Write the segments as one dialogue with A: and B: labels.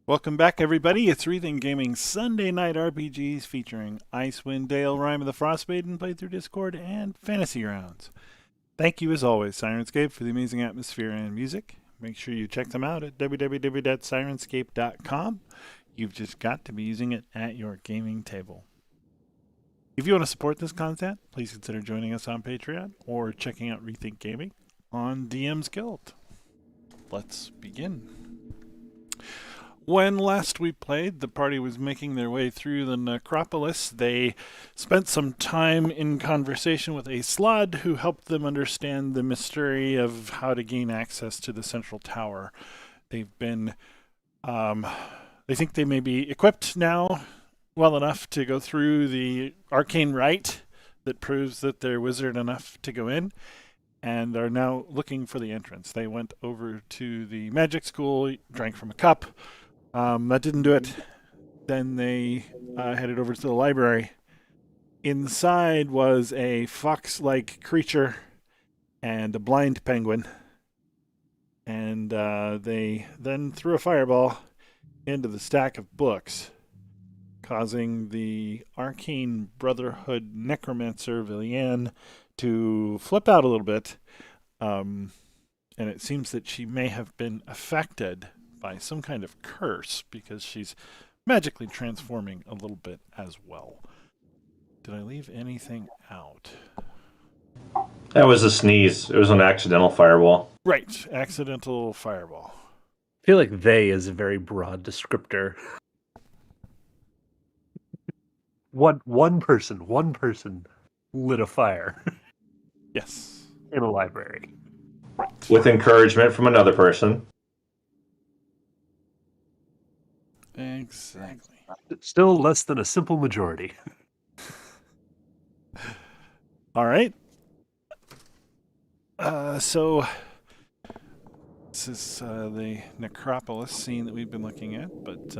A: Welcome back, everybody. It's Rethink Gaming Sunday Night RPGs featuring Icewind Dale, Rime of the Frostmaiden, played through Discord, and Fantasy Rounds. Thank you, as always, Sirenscape, for the amazing atmosphere and music. Make sure you check them out at www.sirenscape.com. You've just got to be using it at your gaming table. If you want to support this content, please consider joining us on Patreon or checking out Rethink Gaming on DM's Guild. Let's begin. When last we played, the party was making their way through the necropolis. They spent some time in conversation with a Slod who helped them understand the mystery of how to gain access to the central tower. They've been, they think they may be equipped now well enough to go through the arcane rite that proves that they're wizard enough to go in, and are now looking for the entrance. They went over to the magic school, drank from a cup. That didn't do it. Then they headed over to the library. Inside was a fox-like creature and a blind penguin. And they then threw a fireball into the stack of books, causing the Arcane Brotherhood Necromancer Villian to flip out a little bit. And it seems that she may have been affected by some kind of curse because she's magically transforming a little bit as well. Did I leave anything out?
B: That was a sneeze. It was an accidental fireball.
A: Right, accidental fireball.
C: I feel like "they" is a very broad descriptor. One person lit a fire
A: Yes.
C: in a library.
A: Right.
B: With encouragement from another person.
A: Exactly.
C: Still less than a simple majority.
A: All right. So this is the necropolis scene that we've been looking at, but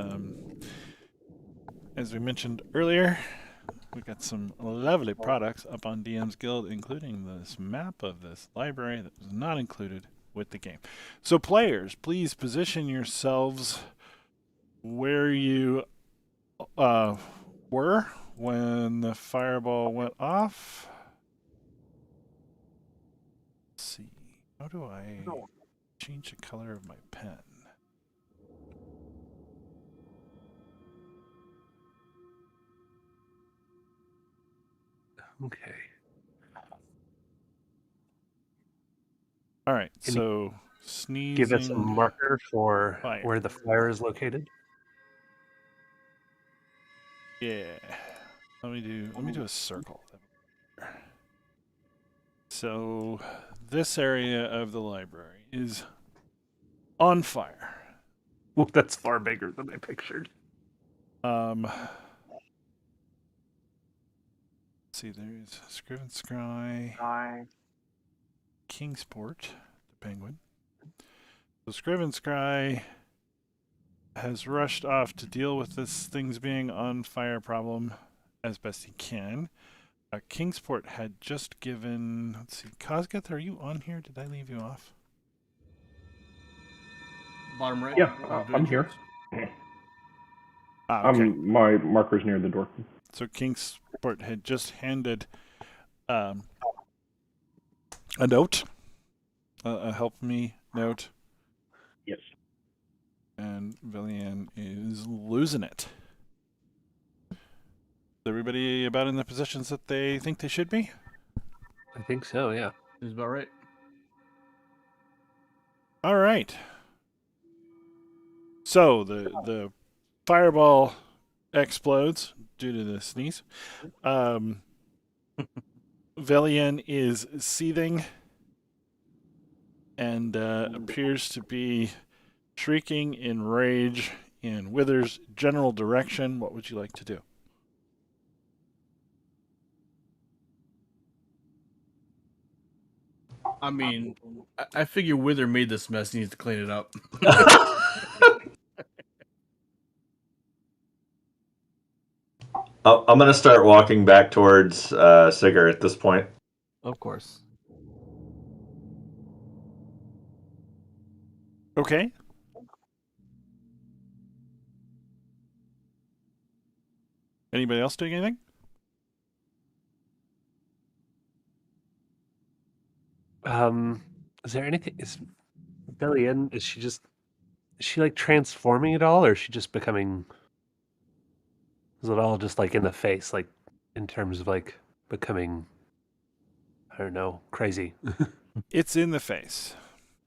A: as we mentioned earlier, we've got some lovely products up on DM's Guild, including this map of this library that was not included with the game. So players, please position yourselves where you were when the fireball went off. Let's see. How do I change the color of my pen?
C: Okay.
A: All right,
C: Can
A: so sneezing.
C: Give us a marker for
A: fire.
C: where the fire is located.
A: Yeah. Let me do a circle. So this area of the library is on fire.
C: Well, that's far bigger than I pictured.
A: Let's see, there's Scriven Scry, Kingsport, the penguin. So Scriven Scry has rushed off to deal with this things being on fire problem as best he can. Kingsport had just given. Let's see, Cosgeth, are you on here? Did I leave you off?
D: Bottom right?
E: Yeah, I'm here.
A: Okay.
E: My marker's near the door.
A: So Kingsport had just handed a note, a help me note.
E: Yes.
A: And Villian is losing it. Is everybody about in the positions that they think they should be?
C: I think so, yeah.
D: Seems about right.
A: All right. So the fireball explodes due to the sneeze. Villian is seething and appears to be shrieking in rage in Wither's general direction. What would you like to do?
D: I mean, I figure Wither made this mess, needs to clean it up.
B: I'm going to start walking back towards Sigurd at this point.
D: Of course.
A: Okay. Anybody else doing anything?
C: Is there anything? Is Belly in? Is she like transforming at all, or is she just becoming? Is it all just like in the face, like in terms of like becoming? I don't know, crazy.
A: It's in the face.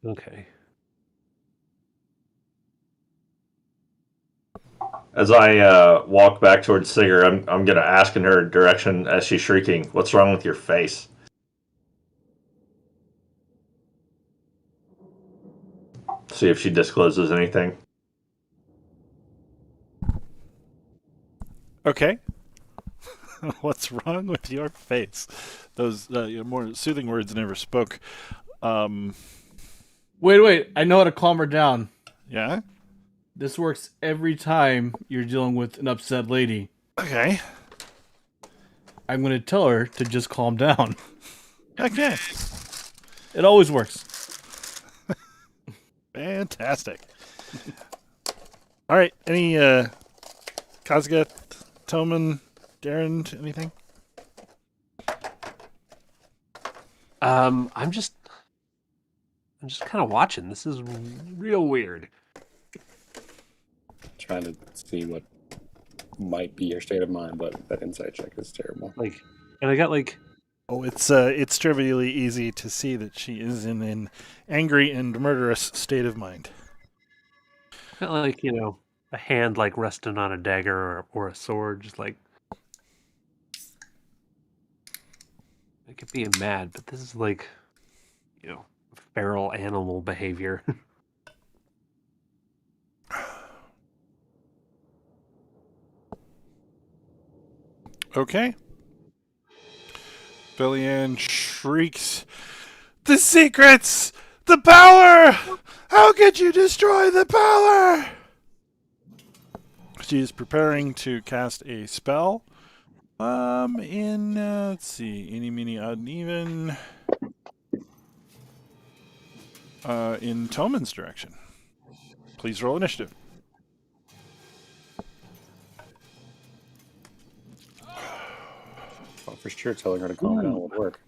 C: Okay.
B: As I walk back towards Sigurd, I'm gonna ask in her direction as she's shrieking, "What's wrong with your face?" See if she discloses anything.
A: Okay. What's wrong with your face? Those more soothing words never spoke.
D: Wait. I know how to calm her down.
A: Yeah?
D: This works every time you're dealing with an upset lady.
A: Okay.
D: I'm going to tell her to just calm down.
A: Okay.
D: It always works.
A: Fantastic. All right. Any Kazga, Toman, Darren, anything?
C: I'm just kind of watching. This is real weird.
F: Trying to see what might be your state of mind, but that insight check is terrible.
C: Like, and I got like,
A: Oh, it's trivially easy to see that she is in an angry and murderous state of mind.
C: got like a hand like resting on a dagger or a sword, just like. I could be mad, but this is like, feral animal behavior.
A: Okay. Billian shrieks, "The secrets! The power! How could you destroy the power?" She is preparing to cast a spell. Let's see, eeny, meeny, odd, and even. In Toman's direction. Please roll initiative.
F: Well, for sure, telling her to calm down would work.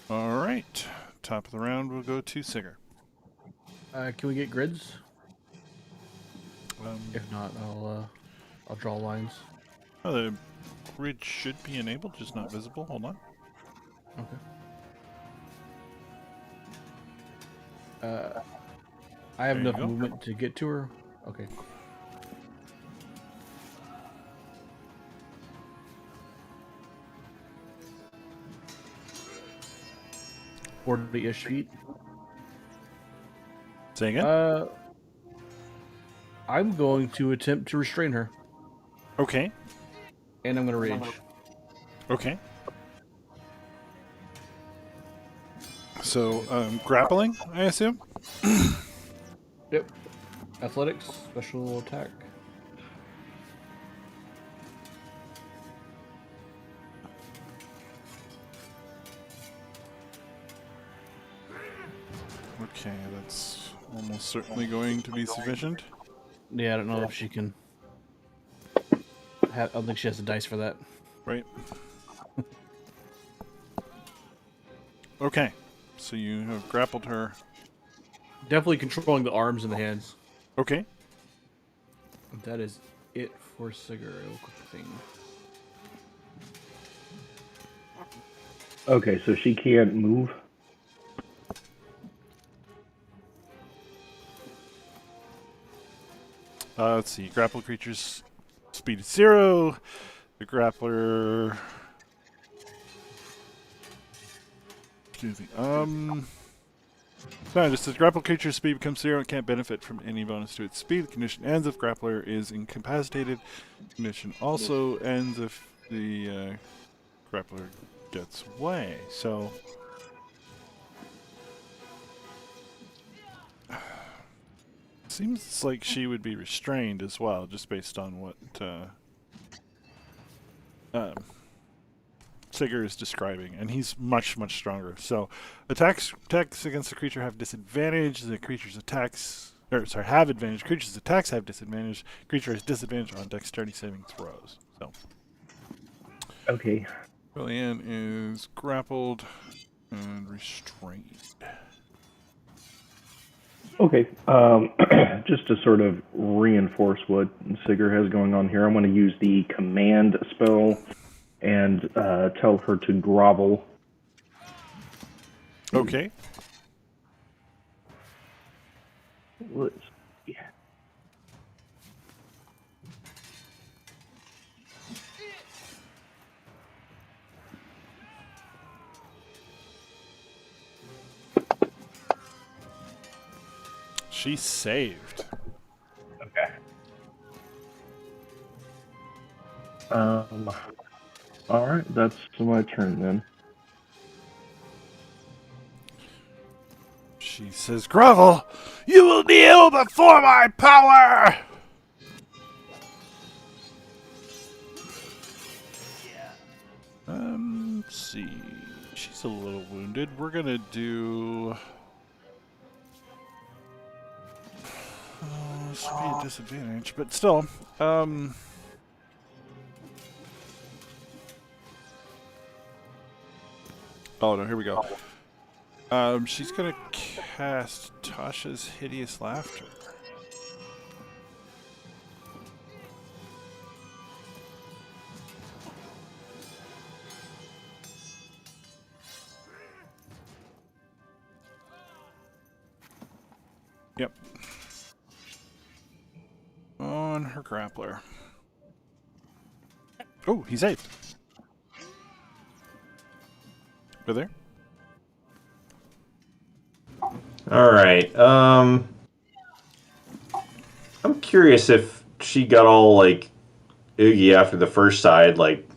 A: All right. Top of the round will go to Sigurd.
D: Can we get grids?
A: Um,
D: If not, I'll draw lines.
A: oh, the grid should be enabled, just not visible. Hold on.
D: Okay. I have
A: There you
D: enough
A: go.
D: movement to get to her. Okay. Ish feet.
A: Say again.
D: I'm going to attempt to restrain her,
A: Okay.
D: and I'm going to rage.
A: Okay. So, grappling, I assume?
D: Yep. Athletics, special attack.
A: Okay, that's almost certainly going to be sufficient.
D: Yeah, I don't know if she can. I don't think she has the dice for that.
A: Right. Okay. So you have grappled her.
D: Definitely controlling the arms and the hands.
A: Okay.
D: That is it for Sigurd. Thing.
E: Okay, so she can't move.
A: Let's see. Grapple creatures speed is 0. The grappler. Excuse me. No, it just says grapple creature's speed becomes 0 and can't benefit from any bonus to its speed. The condition ends if grappler is incapacitated. The condition also ends if the grappler gets away. So. Seems like she would be restrained as well, just based on what Sigurd is describing, and he's much stronger. So attacks against the creature have disadvantage. The creature's attacks, have advantage. Creature's attacks have disadvantage. Creature has disadvantage on dexterity saving throws. So
E: Okay.
A: Lillian is grappled and restrained.
E: Okay. Just to sort of reinforce what Sigurd has going on here, I'm going to use the command spell and tell her to grovel.
A: Okay.
E: Let's see.
A: She saved.
E: Okay. All right, that's my turn then.
A: She says, "Grovel, you will kneel before my power!" Let's see. She's a little wounded. We're gonna do... this would be a disadvantage, but still. Oh no, here we go. She's gonna cast Tasha's Hideous Laughter. Yep. On her grappler. Oh, he saved. Over there?
B: All right. I'm curious if she got all like oogie after the first side. Like,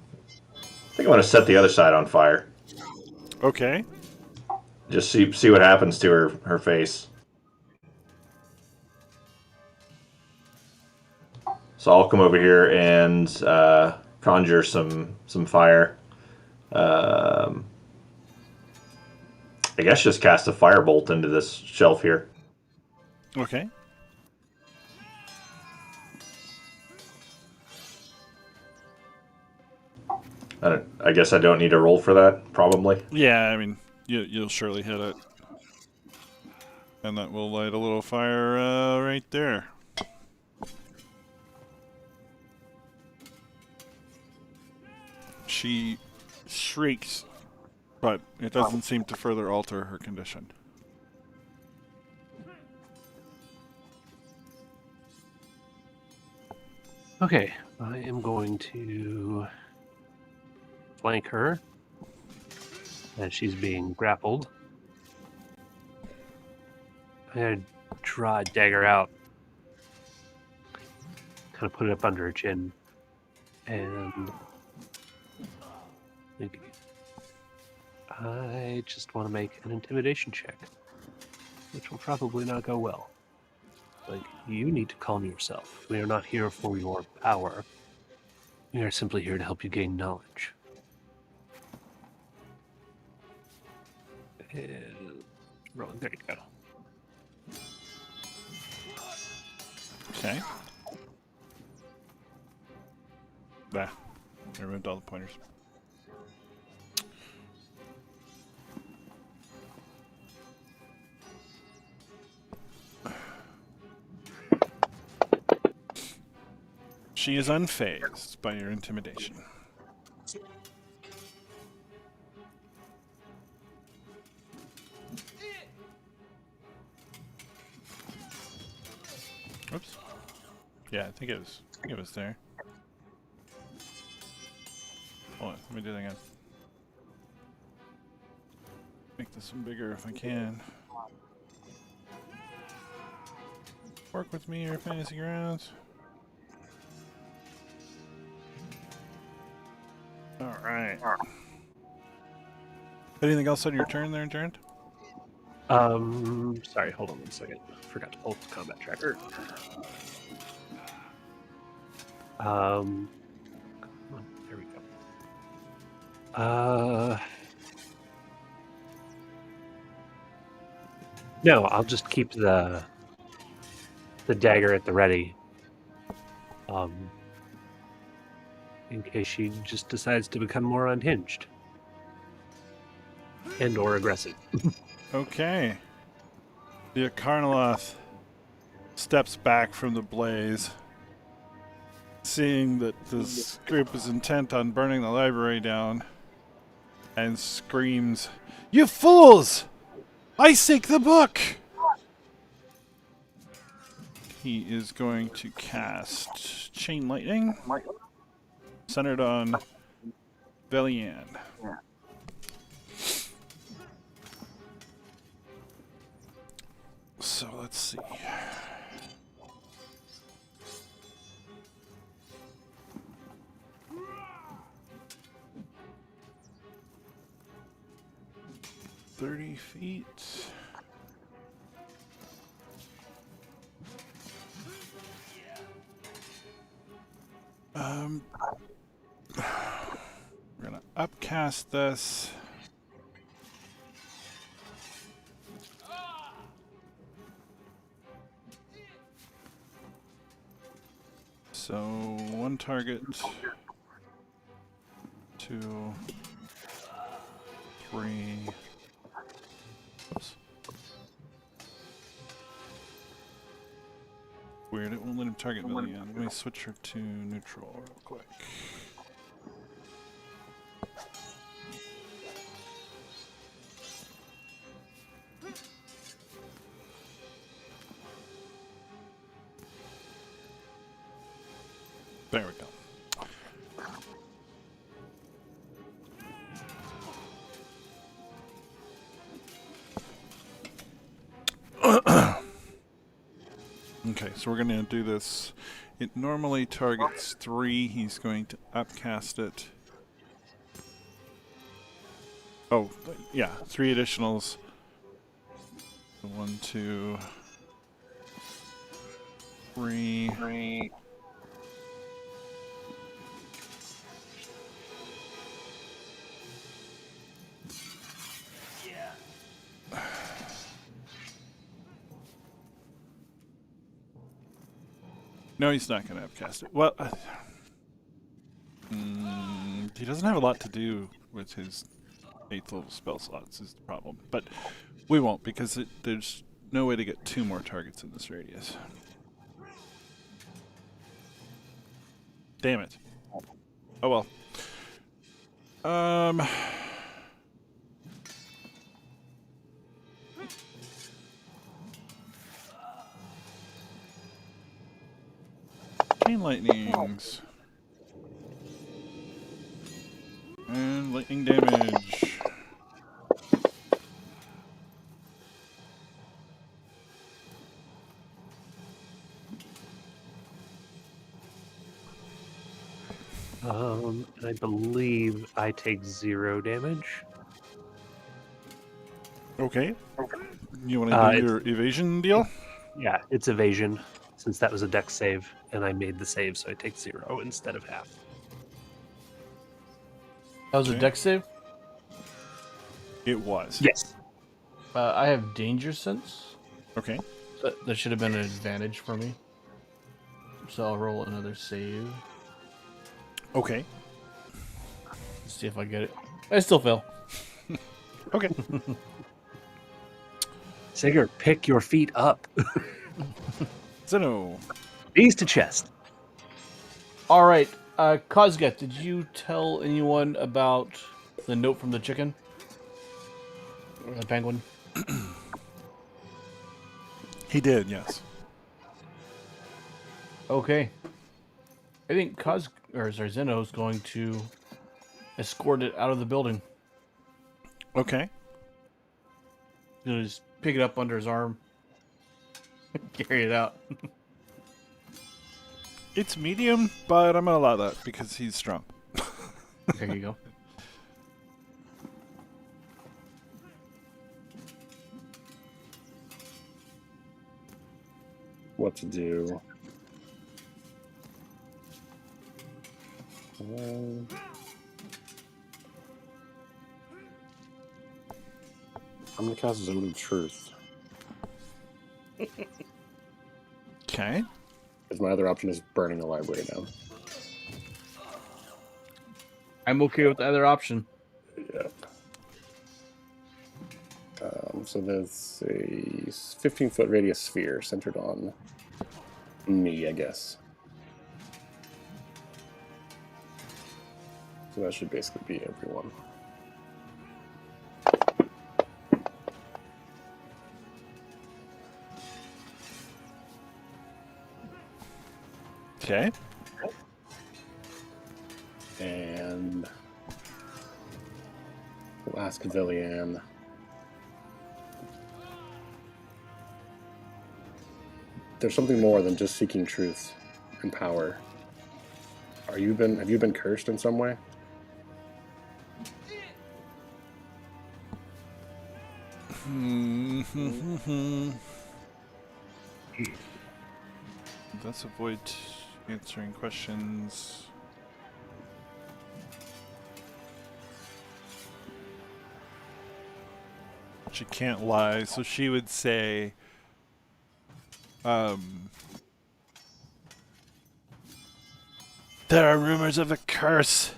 B: I think I want to set the other side on fire.
A: Okay.
B: Just see what happens to her face. So I'll come over here and conjure some fire. I guess just cast a firebolt into this shelf here.
A: Okay.
B: I guess I don't need to roll for that, probably.
A: Yeah, I mean, you'll surely hit it. And that will light a little fire right there. She shrieks, but it doesn't seem to further alter her condition.
C: Okay, I am going to flank her as she's being grappled. I'm going to draw a dagger out, kind of put it up under her chin, and I just want to make an intimidation check, which will probably not go well. Like, you need to calm yourself. We are not here for your power. We are simply here to help you gain knowledge. Rolling, there you go.
A: Okay. Bah. I removed all the pointers. She is unfazed by your intimidation. Oops. Yeah, I think it was there. Hold on, let me do that again. Make this one bigger if I can. Work with me, your fantasy grounds. Alright. Anything else on your turn there, Jarrett?
C: Sorry, hold on one second. Forgot to pull up the combat tracker. Come on, there we go. No, I'll just keep the dagger at the ready. In case she just decides to become more unhinged. And or aggressive.
A: Okay. The Akarnaloth steps back from the blaze, seeing that this group is intent on burning the library down, and screams, "You fools! I seek the book!" He is going to cast Chain Lightning, centered on Velian. So let's see. "30 feet. We're gonna upcast this. So 1 target, 2, 3. Oops. Weird, it won't let him target Villian. Let me switch her to neutral real quick. There we go. Okay, so we're going to do this. It normally targets 3. He's going to upcast it. Oh, yeah, 3 additionals. 1, 2, 3. No, he's not going to upcast it. Well, he doesn't have a lot to do with his 8th level spell slots is the problem. But we won't, because there's no way to get 2 more targets in this radius. Damn it. Oh well. Chain lightnings. And lightning damage.
C: I believe I take 0 damage.
A: Okay. You want to do your evasion deal?
C: Yeah, it's evasion, since that was a dex save, and I made the save, so I take 0 instead of half.
D: That was a
A: Okay.
D: dex save?
A: It was.
C: Yes.
D: I have danger sense.
A: Okay.
D: That should have been an advantage for me. So I'll roll another save.
A: Okay.
D: Let's see if I get it. I still fail.
A: Okay.
C: Sigurd, pick your feet up.
A: Zeno.
C: Knees to chest.
D: All right. Kozget, did you tell anyone about the note from the chicken? Or the penguin?
A: He did, yes.
D: Okay. I think Zeno's going to escort it out of the building.
A: Okay.
D: He'll just pick it up under his arm. Carry it out.
A: It's medium, but I'm going to allow that because he's strong.
D: There you go.
F: what to do. I'm gonna cast Zone of Truth.
A: Okay.
F: Because my other option is burning the library down.
D: I'm okay with the other option.
F: Yep. So there's a 15-foot radius sphere centered on me, I guess. So that should basically be everyone.
A: Okay.
F: And we'll ask Villian. There's something more than just seeking truth and power. Have you been cursed in some way?
A: Let's avoid answering questions. She can't lie, so she would say, there are rumors of a curse,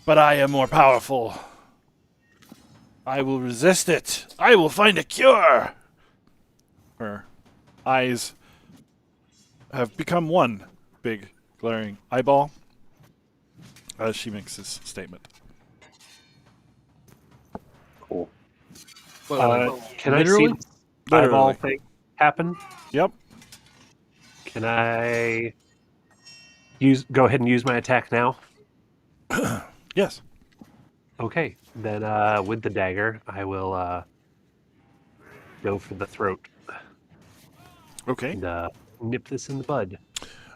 A: but I am more powerful. I will resist it. I will find a cure. Her eyes have become one big glaring eyeball as she makes this statement.
F: Cool.
C: Can I see
D: Literally?
C: this eyeball
A: Literally.
C: thing happen?
A: Yep.
C: Can I go ahead and use my attack now?
A: Yes.
C: Okay, then with the dagger, I will go for the throat
A: Okay.
C: and nip this in the bud.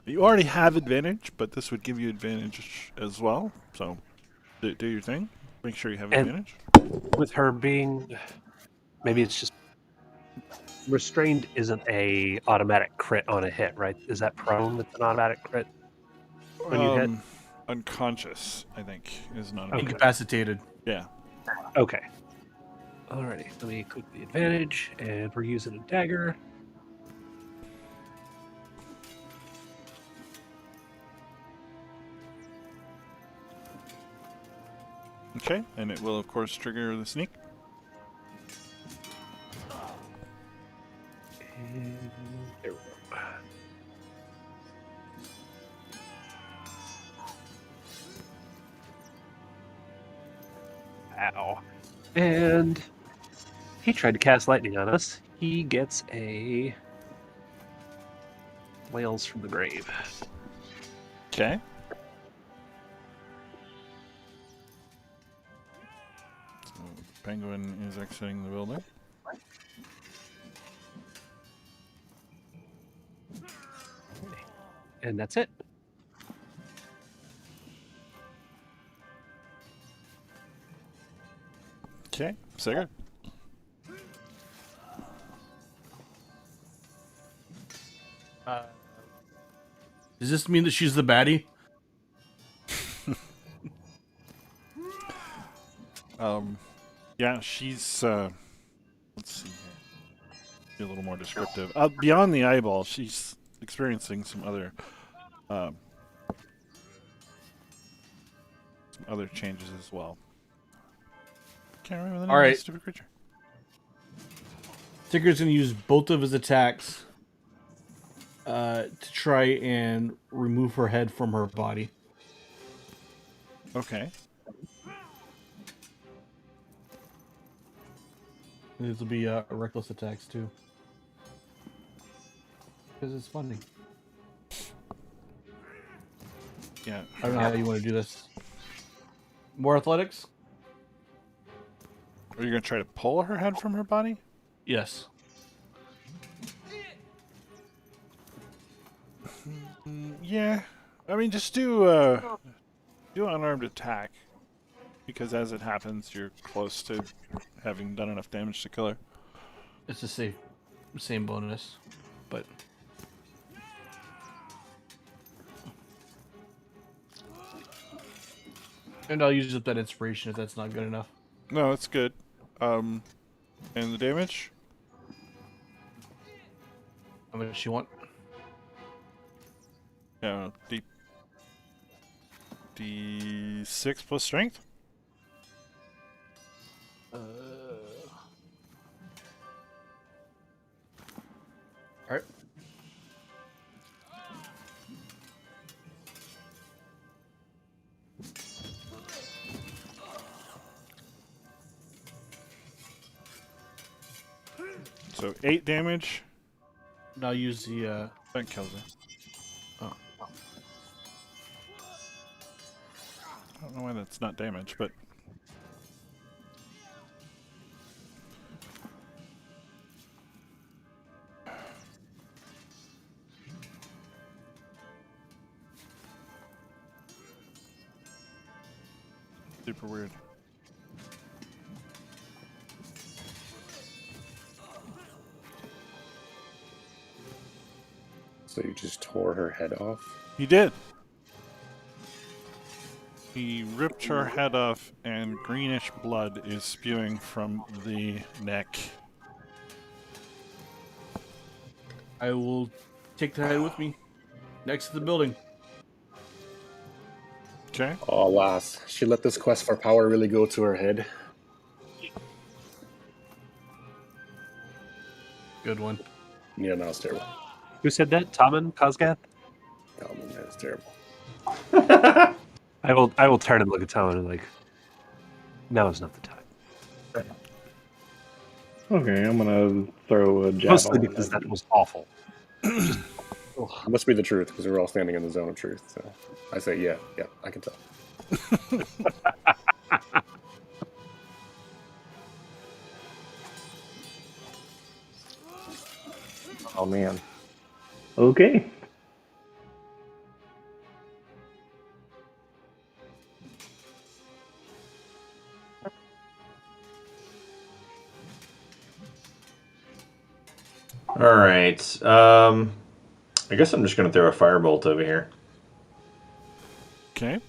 A: You already have advantage, but this would give you advantage as well. So do your thing. Make sure you have
C: And-
A: advantage.
C: With her being, maybe it's just restrained isn't a automatic crit on a hit, right? Is that prone that's an automatic crit when you hit?
A: Unconscious, I think, is not.
C: Okay.
D: Incapacitated.
A: Yeah.
C: Okay. Alrighty, let me click the advantage, and we're using a dagger.
A: Okay, and it will of course trigger the sneak.
C: And there we go. Ow. And he tried to cast lightning on us. He gets a Wails from the Grave.
A: Okay. So Penguin is exiting the building.
C: And that's it.
A: Okay, Sigurd.
D: Does this mean that she's the baddie?
A: Yeah, she's let's see here. Be a little more descriptive. Beyond the eyeball, she's experiencing some other changes as well. Can't remember the name
D: All
A: of
D: right.
A: this stupid creature.
D: Tigger's going to use both of his attacks to try and remove her head from her body.
A: Okay.
D: These will be reckless attacks too. Because it's funny.
A: Yeah.
D: I don't know how you want to do this. More athletics?
A: Are you gonna try to pull her head from her body?
D: Yes.
A: Yeah. I mean, just do unarmed attack, because as it happens, you're close to having done enough damage to kill her.
D: It's the same bonus. But And I'll use up that inspiration if that's not good enough.
A: No, it's good. And the damage?
D: How much you want?
A: Yeah, D6 plus strength?
D: Alright.
A: So 8 damage.
D: And I'll use the,
A: That kills her.
D: oh.
A: I don't know why that's not damage, but... Super weird.
F: So you just tore her head off?
A: He did. He ripped her head off, and greenish blood is spewing from the neck.
D: I will take the head with me next to the building.
A: Okay.
F: Oh, alas. She let this quest for power really go to her head.
D: Good one.
F: Yeah, no, it's terrible.
C: Who said that? Tommen Kozgath?
F: Oh, man, that's terrible.
C: I will turn and look at Tommen and like, now is not the time.
E: Okay, I'm gonna throw a jab
C: Mostly
E: on
C: because
E: that.
C: that was awful.
F: It must be the truth, because we're all standing in the zone of truth. So I say, yeah, I can tell.
E: Oh man. Okay.
B: All right. I guess I'm just gonna throw a firebolt over here.
A: Okay.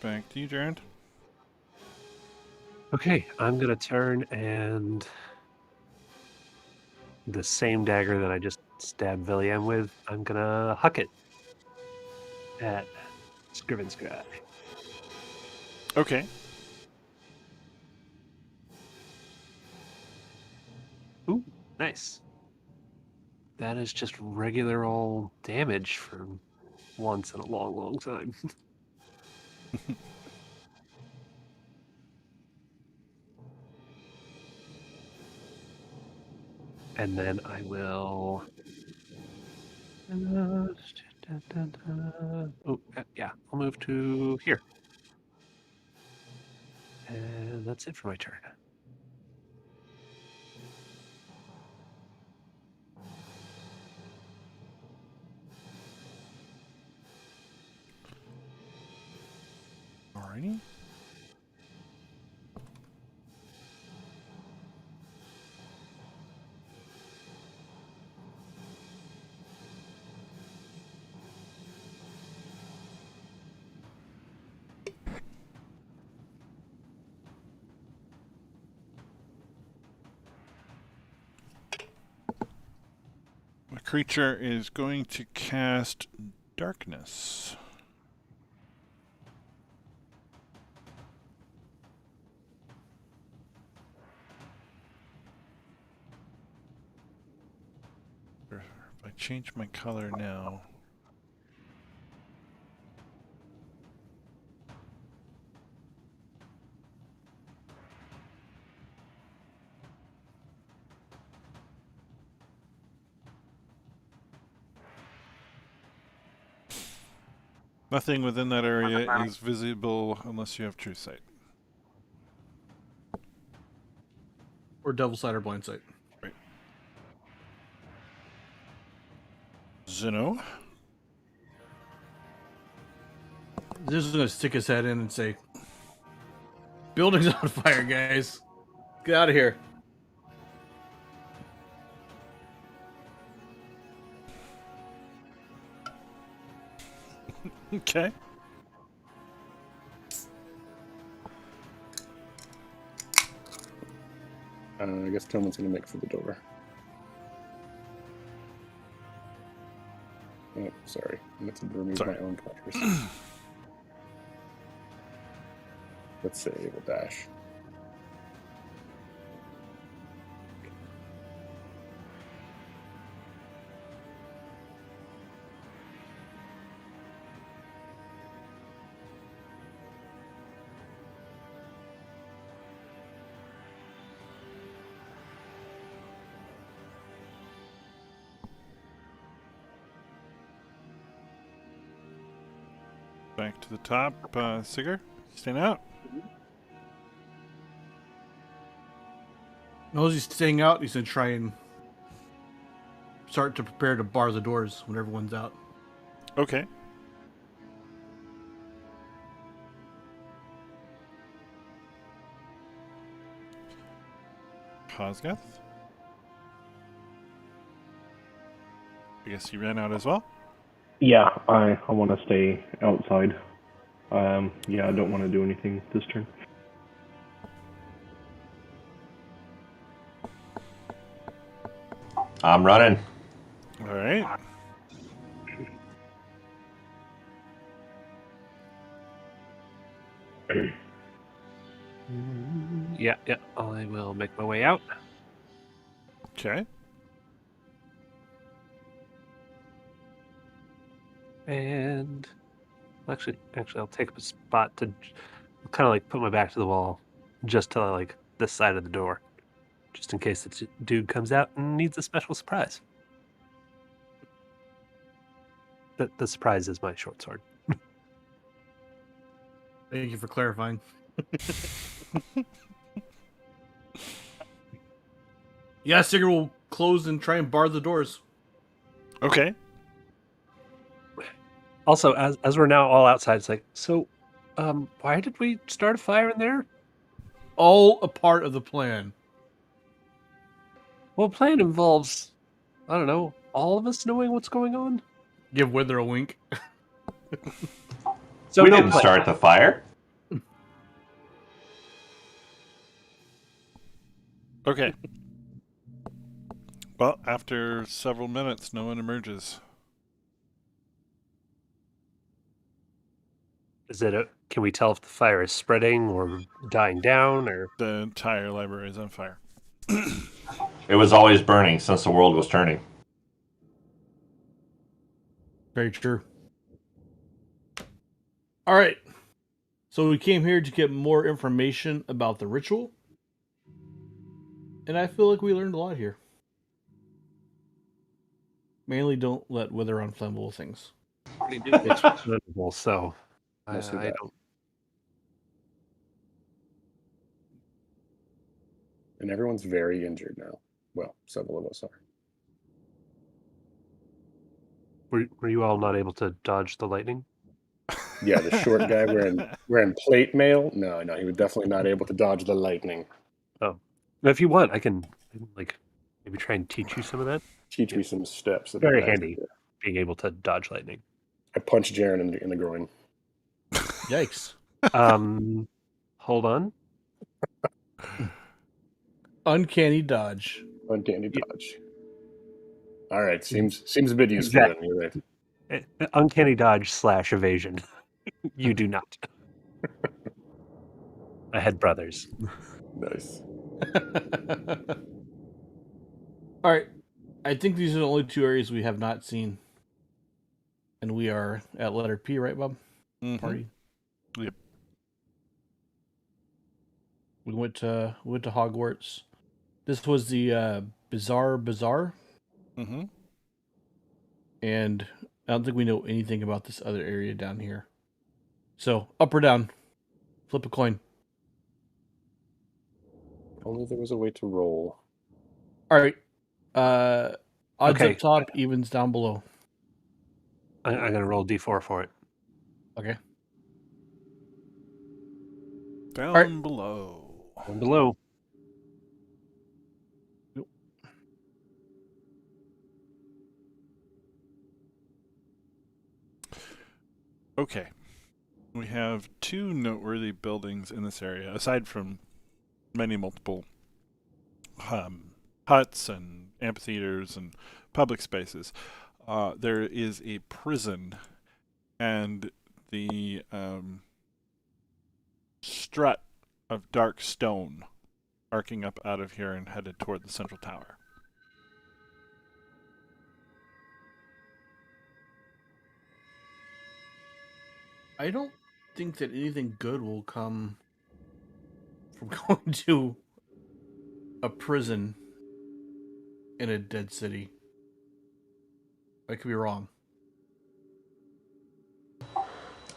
A: Back to you, Jarrett.
C: Okay, I'm gonna turn and the same dagger that I just stabbed Villiam with, I'm gonna huck it at Scrivenscry.
A: Okay.
C: Ooh, nice. That is just regular old damage for once in a long, long time. And then I will. Oh, yeah, I'll move to here. And that's it for my turn.
A: Alrighty. The creature is going to cast darkness. If I change my color now. Nothing within that area is visible unless you have true sight.
D: Or double sight or blind sight.
A: Right. Zeno.
D: This is gonna stick his head in and say, "Building's on fire, guys! Get out of here!"
A: Okay.
F: I guess Tillman's gonna make for the door. Oh, sorry. I meant to remove my own players. Let's say we'll dash.
A: Back to the top. Sigurd, staying out.
D: Knows he's staying out. He's gonna try and start to prepare to bar the doors when everyone's out.
A: Okay. Hosgath? I guess he ran out as well.
E: Yeah, I want to stay outside. Yeah, I don't want to do anything this turn.
B: I'm running.
A: All right.
C: Yeah. I will make my way out.
A: Okay.
C: And actually, I'll take up a spot to kind of like put my back to the wall, just to like this side of the door, just in case the dude comes out and needs a special surprise. The surprise is my short sword.
D: Thank you for clarifying. Yeah, Sigurd will close and try and bar the doors.
A: Okay.
C: Also, as we're now all outside, it's like, so, why did we start a fire in there?
D: All a part of the plan.
C: Well, plan involves, I don't know, all of us knowing what's going on.
D: Give Wither a wink.
C: So
B: We
C: no
B: didn't
C: plan.
B: start the fire.
A: Okay. Well, after several minutes, no one emerges.
C: Is it can we tell if the fire is spreading or dying down or?
A: The entire library is on fire.
B: It was always burning since the world was turning.
D: Very true. All right. So we came here to get more information about the ritual. And I feel like we learned a lot here. Mainly don't let Wither on flammable things.
C: It's flammable, so I
F: Mostly that.
C: don't.
F: And everyone's very injured now. Well, several of us are.
C: Were you all not able to dodge the lightning?
F: Yeah, the short guy wearing plate mail. No, he was definitely not able to dodge the lightning.
C: Oh, now, if you want, I can like maybe try and teach you some of that.
F: Teach me some steps. That'd
C: Very
F: be nice.
C: handy, being able to dodge lightning.
F: I punched Jaren in the groin.
D: Yikes.
C: Hold on.
D: Uncanny dodge.
F: Uncanny dodge. All right, seems a bit useful.
C: Exactly.
F: Then, you're right.
C: Uncanny dodge / evasion. You do not. I had brothers.
F: Nice.
D: All right. I think these are the only two areas we have not seen. And we are at letter P, right, Bob?
A: Mhm.
D: Party.
A: Yep.
D: We went to Hogwarts. This was the Bizarre Bazaar.
A: Mm-hmm.
D: And I don't think we know anything about this other area down here. So, up or down? Flip a coin.
F: Only there was a way to roll.
D: All right. Odds
C: Okay.
D: up top, evens down below.
C: I'm going to roll D4 for it.
D: Okay.
A: Down
D: Alright.
A: below.
C: Down below.
A: Okay. We have two noteworthy buildings in this area, aside from many multiple huts and amphitheaters and public spaces. There is a prison, and the strut of dark stone arcing up out of here and headed toward the central tower.
D: I don't think that anything good will come from going to a prison in a dead city. I could be wrong.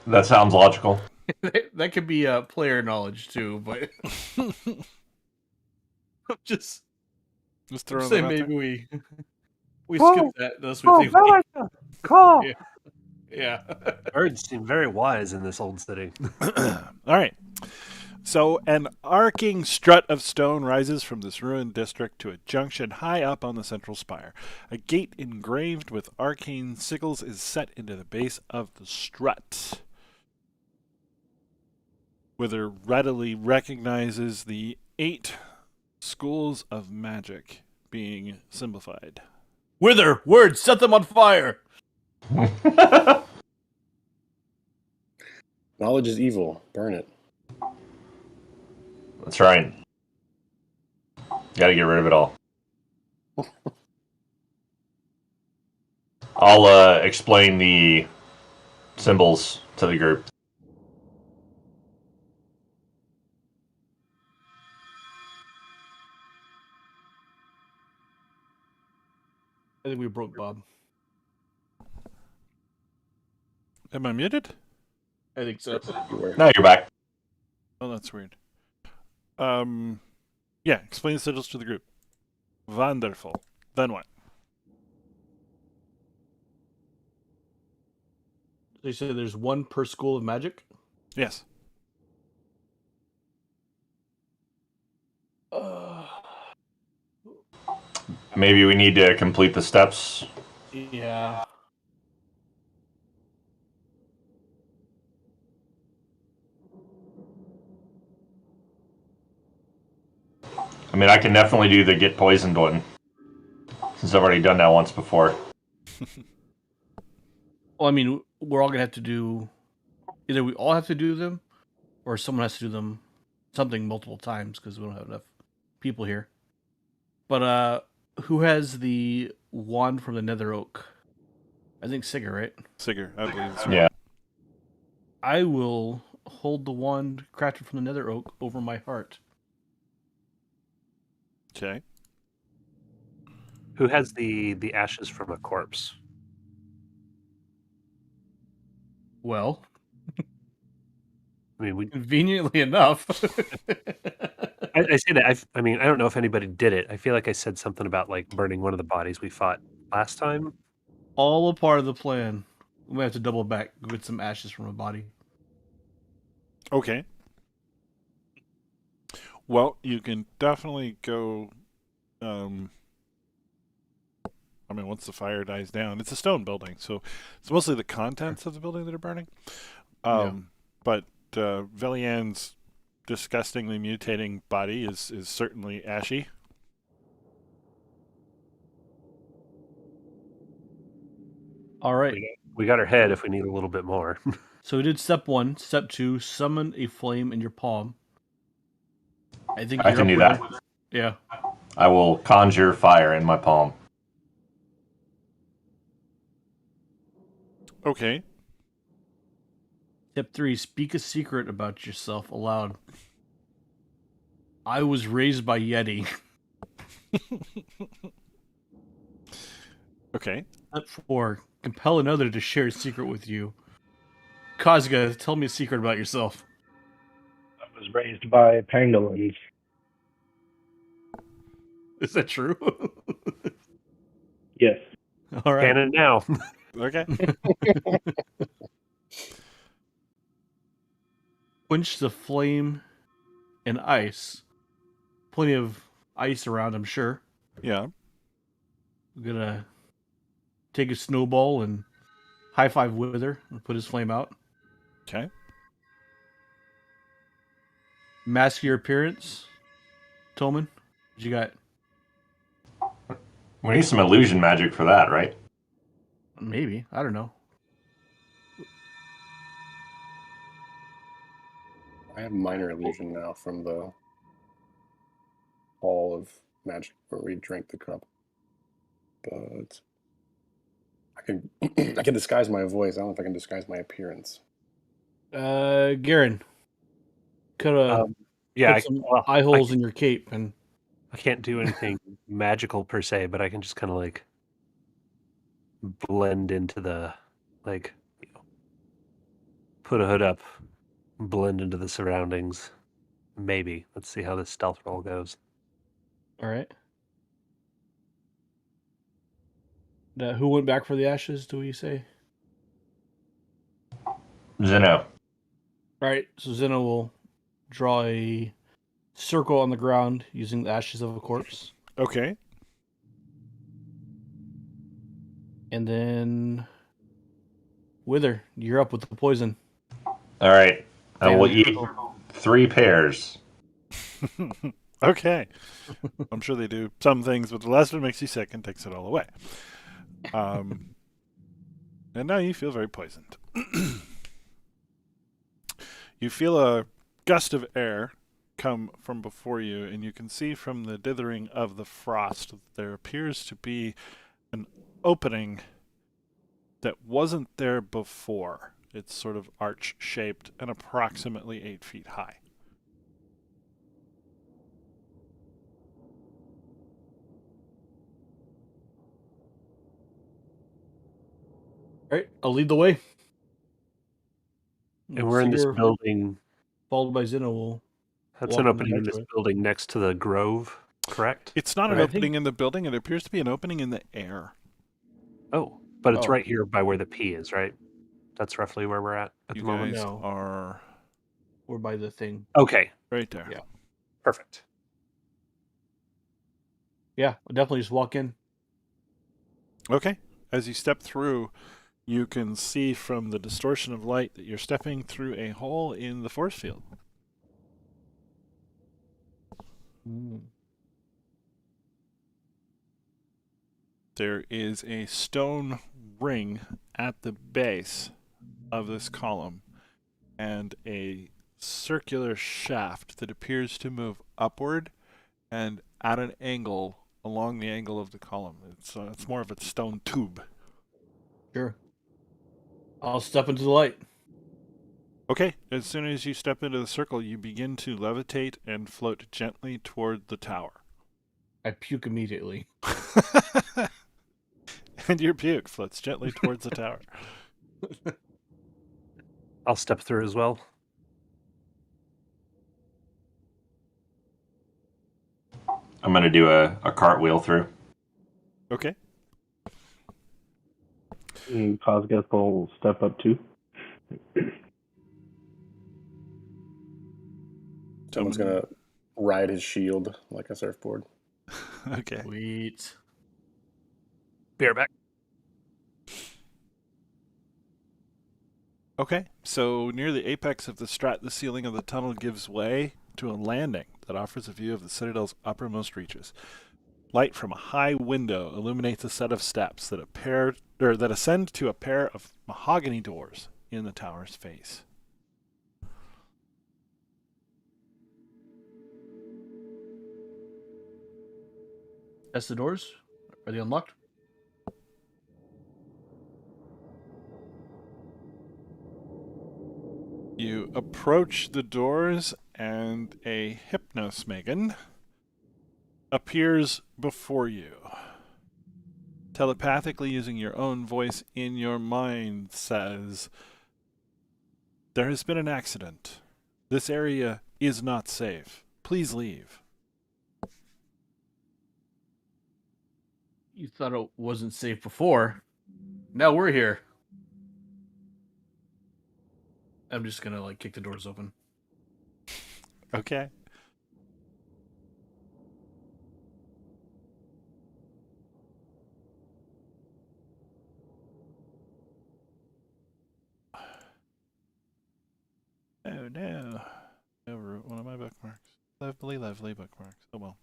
B: That sounds logical.
D: That could be player knowledge too, but I'm just
A: Throwing
D: saying
A: that out
D: maybe we
C: Whoa.
D: skip that unless we think we,
C: Call.
D: Yeah. yeah.
C: Birds seem very wise in this old city.
A: All right. So, an arcing strut of stone rises from this ruined district to a junction high up on the central spire. A gate engraved with arcane sigils is set into the base of the strut. Wither readily recognizes the 8 schools of magic being simplified.
D: Wither, words, set them on fire.
F: Knowledge is evil. Burn it.
B: That's right. Gotta get rid of it all. I'll explain the symbols to the group.
D: I think we broke Bob.
A: Am I muted?
D: I think so.
F: You were.
B: Now you're back.
A: Oh, that's weird. Yeah, explain the sigils to the group. Wonderful. Then what?
D: So you said there's one per school of magic?
A: Yes.
B: Maybe we need to complete the steps.
D: Yeah.
B: I mean, I can definitely do the get poisoned one, since I've already done that once before.
D: Well, I mean, we're all gonna have to do. Either we all have to do them, or someone has to do them something multiple times because we don't have enough people here. But who has the wand from the Nether Oak? I think Sigurd, right?
A: Sigurd, I believe it's right.
B: Yeah.
D: I will hold the wand crafted from the Nether Oak over my heart.
A: Okay.
C: Who has the ashes from a corpse?
D: Well,
C: I mean, we.
D: conveniently enough.
C: I say that. I mean, I don't know if anybody did it. I feel like I said something about like burning one of the bodies we fought last time.
D: All a part of the plan. We might have to double back, get some ashes from a body.
A: Okay. Well, you can definitely go. I mean, once the fire dies down, it's a stone building, so it's mostly the contents of the building that are burning. But Velian's disgustingly mutating body is certainly ashy.
D: All right.
C: We got our head if we need a little bit more.
D: So we did step 1. Step 2, summon a flame in your palm. I think
B: I can do that.
D: Yeah.
B: I will conjure fire in my palm.
A: Okay.
D: Step 3, speak a secret about yourself aloud. I was raised by Yeti.
A: Okay.
D: Step 4, compel another to share a secret with you. Kazga, tell me a secret about yourself.
E: I was raised by pangolins.
D: Is that true?
E: Yes.
D: All right.
C: Canon now.
A: Okay.
D: Quench the flame and ice. Plenty of ice around, I'm sure.
A: Yeah.
D: We're gonna take a snowball and high five Wither and put his flame out.
A: Okay.
D: Mask your appearance, Tolman. What you got?
B: We need some illusion magic for that, right?
D: Maybe. I don't know.
F: I have minor illusion now from the Hall of Magic where we drank the cup. But I can I can disguise my voice. I don't know if I can disguise my appearance.
D: Garen. Could
C: Yeah,
D: put some eye holes in your cape and
C: I can't do anything magical per se, but I can just kind of like blend into the like put a hood up, blend into the surroundings. Maybe. Let's see how this stealth roll goes.
D: all right. Who went back for the ashes, do we say?
B: Zeno.
D: All right, so Zeno will draw a circle on the ground using the ashes of a corpse.
A: Okay.
D: And then Wither, you're up with the poison.
B: All right. I will
D: Family
B: eat 3 pears.
A: Okay. I'm sure they do some things, but the last one makes you sick and takes it all away. And now you feel very poisoned. You feel a gust of air come from before you, and you can see from the dithering of the frost that there appears to be an opening that wasn't there before. It's sort of arch-shaped and approximately 8 feet high.
D: All right, I'll lead the way.
C: And we're in this
D: Seeger,
C: building.
D: followed by Zeno will.
C: That's
D: walk
C: an
D: on the
C: opening in this
D: entryway.
C: building next to the grove, correct?
A: It's not an
D: I
A: opening
D: think-
A: in the building. It appears to be an opening in the air.
C: Oh, but it's
D: Oh.
C: right here by where the P is, right? That's roughly where we're at
A: You
C: the moment.
A: guys
D: No.
A: are
D: We're by the thing.
C: Okay,
A: right there.
D: Yeah.
C: perfect.
D: Yeah, we'll definitely just walk in.
A: Okay. As you step through, you can see from the distortion of light that you're stepping through a hole in the force field. There is a stone ring at the base of this column and a circular shaft that appears to move upward and at an angle along the angle of the column. It's more of a stone tube.
D: Sure. I'll step into the light.
A: Okay, as soon as you step into the circle, you begin to levitate and float gently toward the tower.
D: I puke immediately.
A: And your puke floats gently towards the tower.
C: I'll step through as well.
B: I'm going to do a cartwheel through.
A: Okay.
E: Cosgeth will step up too.
F: Someone's gonna ride his shield like a surfboard.
A: Okay.
D: Sweet.
C: Bareback.
A: Okay, so near the apex of the strat, the ceiling of the tunnel gives way to a landing that offers a view of the Citadel's uppermost reaches. Light from a high window illuminates a set of steps that ascend to a pair of mahogany doors in the tower's face.
D: That's the doors. Are they unlocked?
A: You approach the doors, and a Hypnosmagon appears before you. Telepathically using your own voice in your mind says, "There has been an accident. This area is not safe. Please leave."
D: You thought it wasn't safe before. Now we're here. I'm just gonna kick the doors open.
A: Okay. Lovely, lovely bookmarks. Oh well.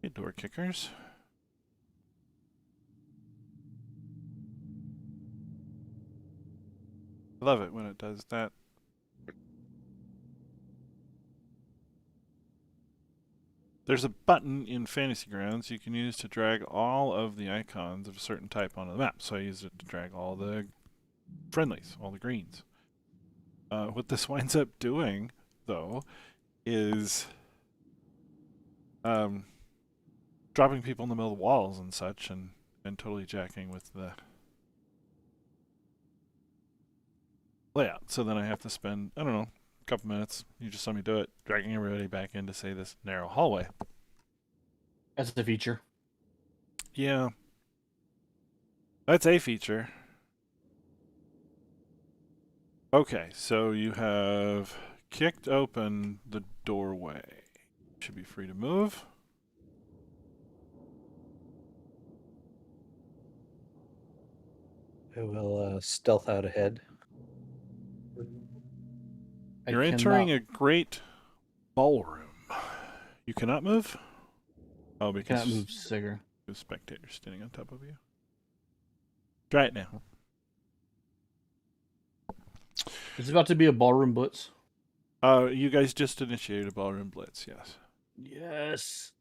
A: Okay, door kickers. Love it when it does that. There's a button in Fantasy Grounds you can use to drag all of the icons of a certain type onto the map. So I use it to drag all the friendlies, all the greens. What this winds up doing, though, is dropping people in the middle of the walls and such, and totally jacking with the layout. So then I have to spend, I don't know, a couple minutes. You just saw me do it, dragging everybody back into, say, this narrow hallway.
D: That's the feature.
A: Yeah. That's a feature. Okay, so you have kicked open the doorway. Should be free to move.
C: I will stealth out ahead.
A: You're entering a great ballroom. You cannot move? Oh, because
D: cannot move Sigurd.
A: there's spectators standing on top of you. Try it now.
D: Is it about to be a ballroom blitz?
A: You guys just initiated a ballroom blitz, yes.
D: Yes.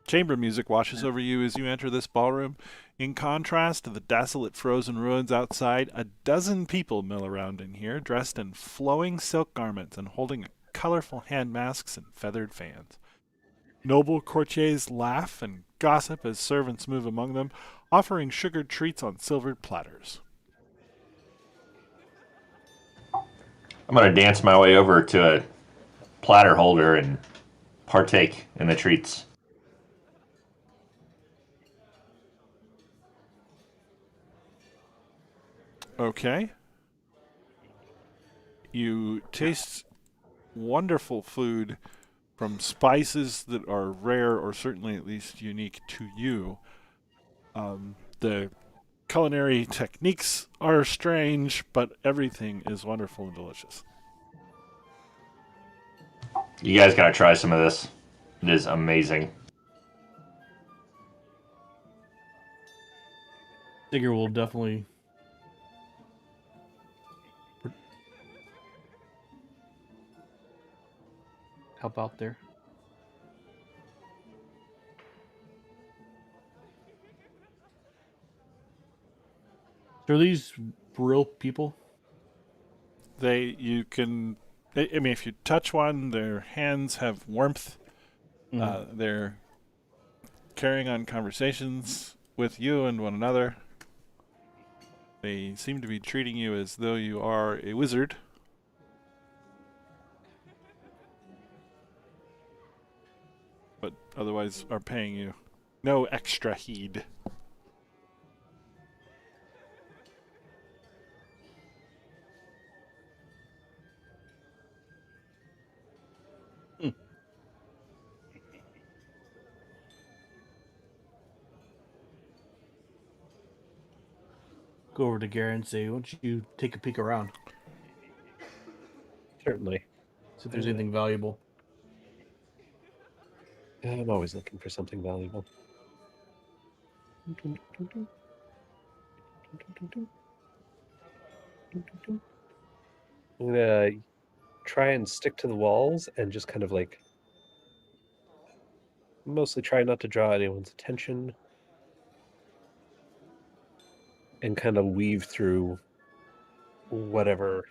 A: Chamber music washes over you as you enter this ballroom. In contrast to the desolate frozen ruins outside, a dozen people mill around in here, dressed in flowing silk garments and holding colorful hand masks and feathered fans. Noble courtiers laugh and gossip as servants move among them, offering sugared treats on silvered platters.
B: I'm going to dance my way over to a platter holder and partake in the treats.
A: Okay. You taste wonderful food from spices that are rare or certainly at least unique to you. The culinary techniques are strange, but everything is wonderful and delicious.
B: You guys got to try some of this. It is amazing.
D: Sigurd will definitely help out there. Are these real people?
A: You can, I mean, if you touch one, their hands have warmth. They're carrying on conversations with you and one another. They seem to be treating you as though you are a wizard. But otherwise are paying you no extra heed.
D: Go over to Garrett and say, why don't you take a peek around?
C: Certainly.
D: See if there's anything valuable.
C: I'm always looking for something valuable. I'm gonna try and stick to the walls and just kind of like mostly try not to draw anyone's attention and kind of weave through whatever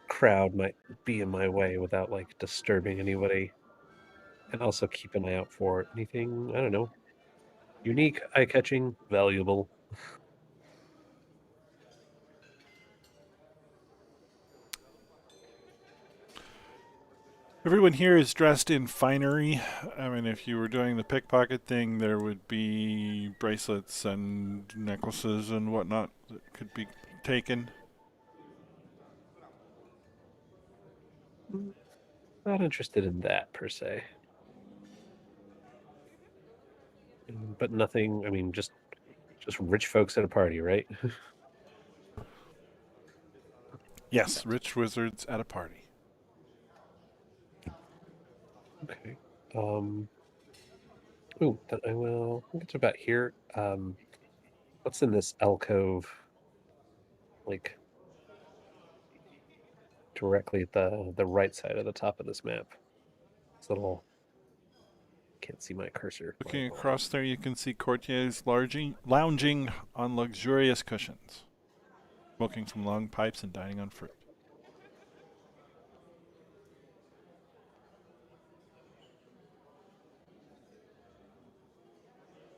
C: crowd might be in my way without like disturbing anybody, and also keep an eye out for anything, I don't know, unique, eye-catching, valuable.
A: Everyone here is dressed in finery. I mean, if you were doing the pickpocket thing, there would be bracelets and necklaces and whatnot that could be taken.
C: Not interested in that per se. But nothing. I mean, just rich folks at a party, right?
A: Yes, rich wizards at a party.
C: Okay. Ooh, then I will. I think it's about here. What's in this alcove? Like directly at the right side of the top of this map. This little. Can't see my cursor.
A: Looking across there, you can see courtiers lounging on luxurious cushions, smoking from long pipes and dining on fruit.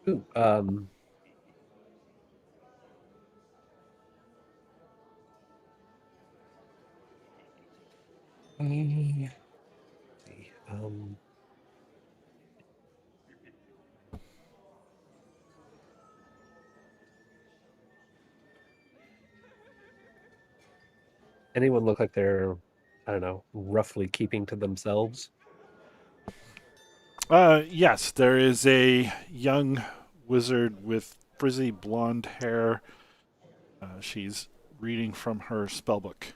C: Ooh, let's see. Anyone look like they're, I don't know, roughly keeping to themselves?
A: Yes, there is a young wizard with frizzy blonde hair. She's reading from her spellbook.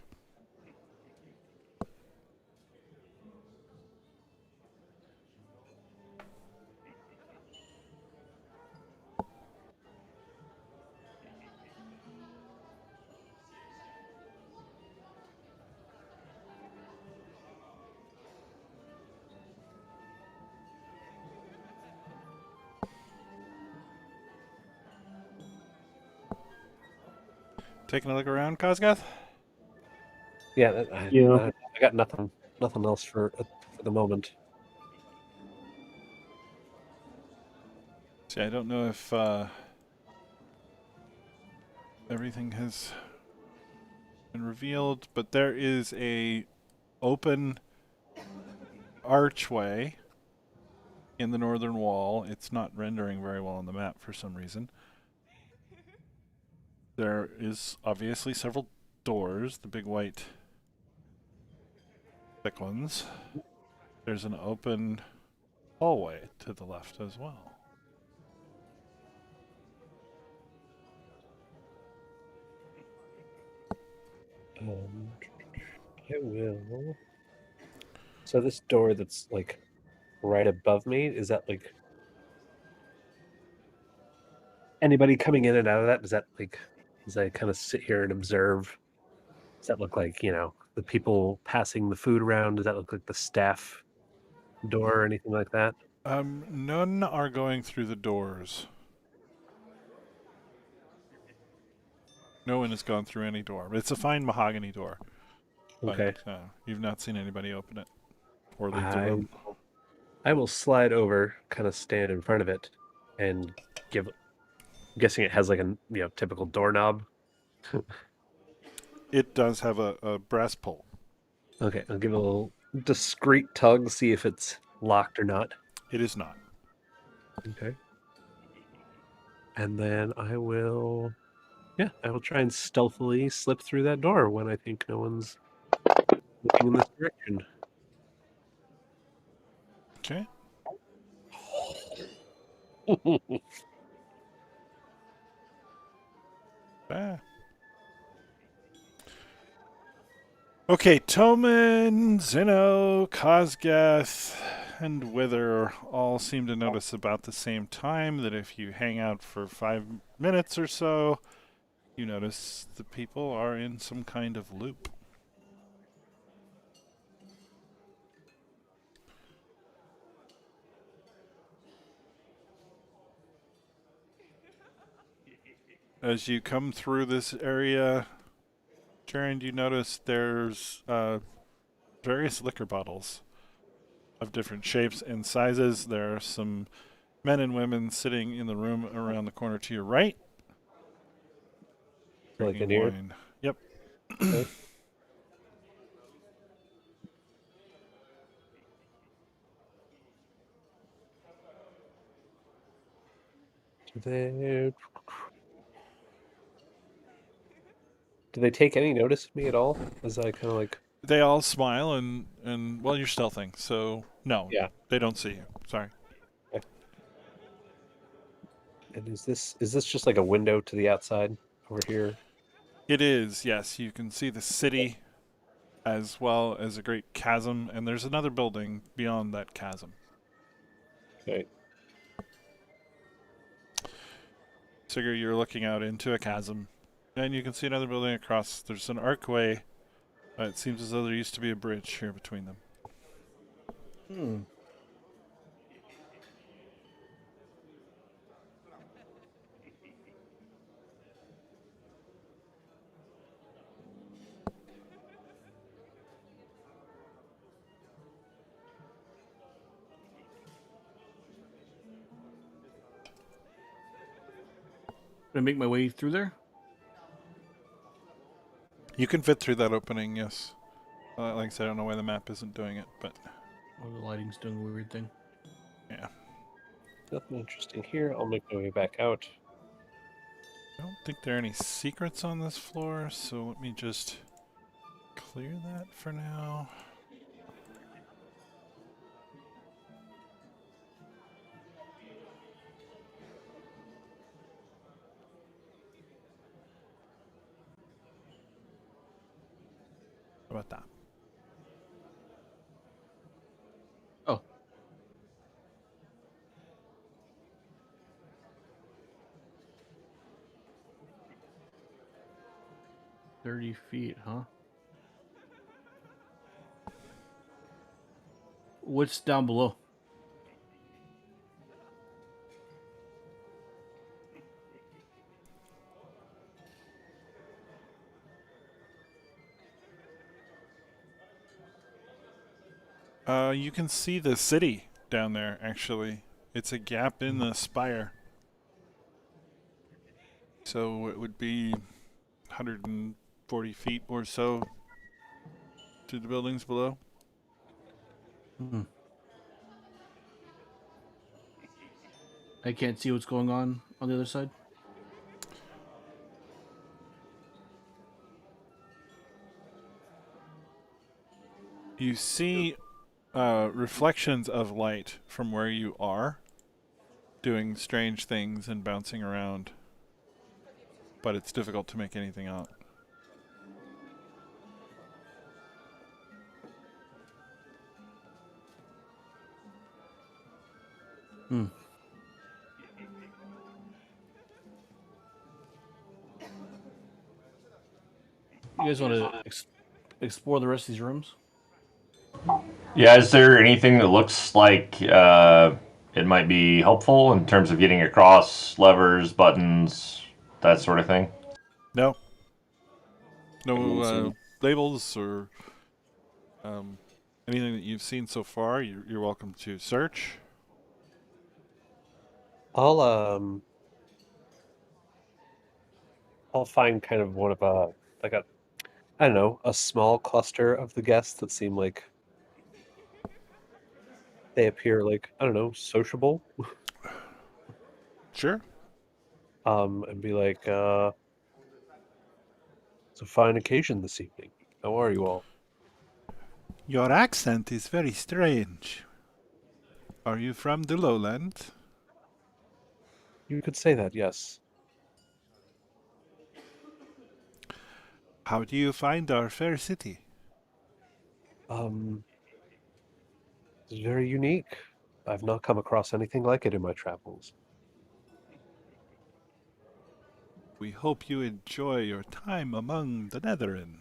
A: Taking a look around, Kosgath?
C: Yeah,
E: Yeah.
C: I got nothing else for the moment.
A: See, I don't know if everything has been revealed, but there is a open archway in the northern wall. It's not rendering very well on the map for some reason. There is obviously several doors, the big white thick ones. There's an open hallway to the left as well.
C: I will. So this door that's like right above me, is that like anybody coming in and out of that? Does that like, as I kind of sit here and observe, does that look like, the people passing the food around? Does that look like the staff door or anything like that?
A: None are going through the doors. No one has gone through any door. It's a fine mahogany door.
C: Okay.
A: But you've not seen anybody open it or leave the
C: I
A: room.
C: I will slide over, kind of stand in front of it, and give. I'm guessing it has like a typical doorknob.
A: It does have a brass pole.
C: Okay, I'll give it a little discreet tug, see if it's locked or not.
A: It is not.
C: Okay. And then I will try and stealthily slip through that door when I think no one's looking in this direction.
A: Okay. Ah. Okay, Toman, Zeno, Kosgath, and Wither all seem to notice about the same time that if you hang out for 5 minutes or so, you notice the people are in some kind of loop. As you come through this area, Sharon, you notice there's various liquor bottles of different shapes and sizes. There are some men and women sitting in the room around the corner to your right.
C: Like
A: Drinking
C: in here?
A: wine. Yep.
C: Okay. Do they take any notice of me at all? As I kind of like,
A: They all smile and well, you're stealthing, so no,
C: yeah.
A: they don't see you. Sorry.
C: And is this just like a window to the outside over here?
A: It is, yes. You can see the city as well as a great chasm, and there's another building beyond that chasm.
C: Okay.
A: Sigurd, you're looking out into a chasm, and you can see another building across. There's an archway. It seems as though there used to be a bridge here between them.
D: Hmm. Gonna make my way through there.
A: You can fit through that opening, yes. Like I said, I don't know why the map isn't doing it, but
D: Or the lighting's doing a weird thing.
A: yeah.
C: Nothing interesting here. I'll make my way back out.
A: I don't think there are any secrets on this floor, so let me just clear that for now. How about that?
D: Oh. $30 feet, huh? What's down below?
A: You can see the city down there, actually. It's a gap in the spire. So it would be 140 feet or so to the buildings below.
D: Hmm. I can't see what's going on the other side.
A: You see reflections of light from where you are, doing strange things and bouncing around. But it's difficult to make anything out.
D: Hmm. You guys want to explore the rest of these rooms?
B: Yeah, is there anything that looks like it might be helpful in terms of getting across levers, buttons, that sort of thing?
A: No.
F: Anyone
A: No
F: seen-
A: labels or anything that you've seen so far. You're welcome to search.
C: I'll find kind of one of like a, I don't know, a small cluster of the guests that seem like they appear like, I don't know, sociable.
A: Sure.
C: And be like, it's a fine occasion this evening. How are you all?
A: Your accent is very strange. Are you from the lowlands?
C: You could say that, yes.
A: How do you find our fair city?
C: It's very unique. I've not come across anything like it in my travels.
A: We hope you enjoy your time among the Netherin.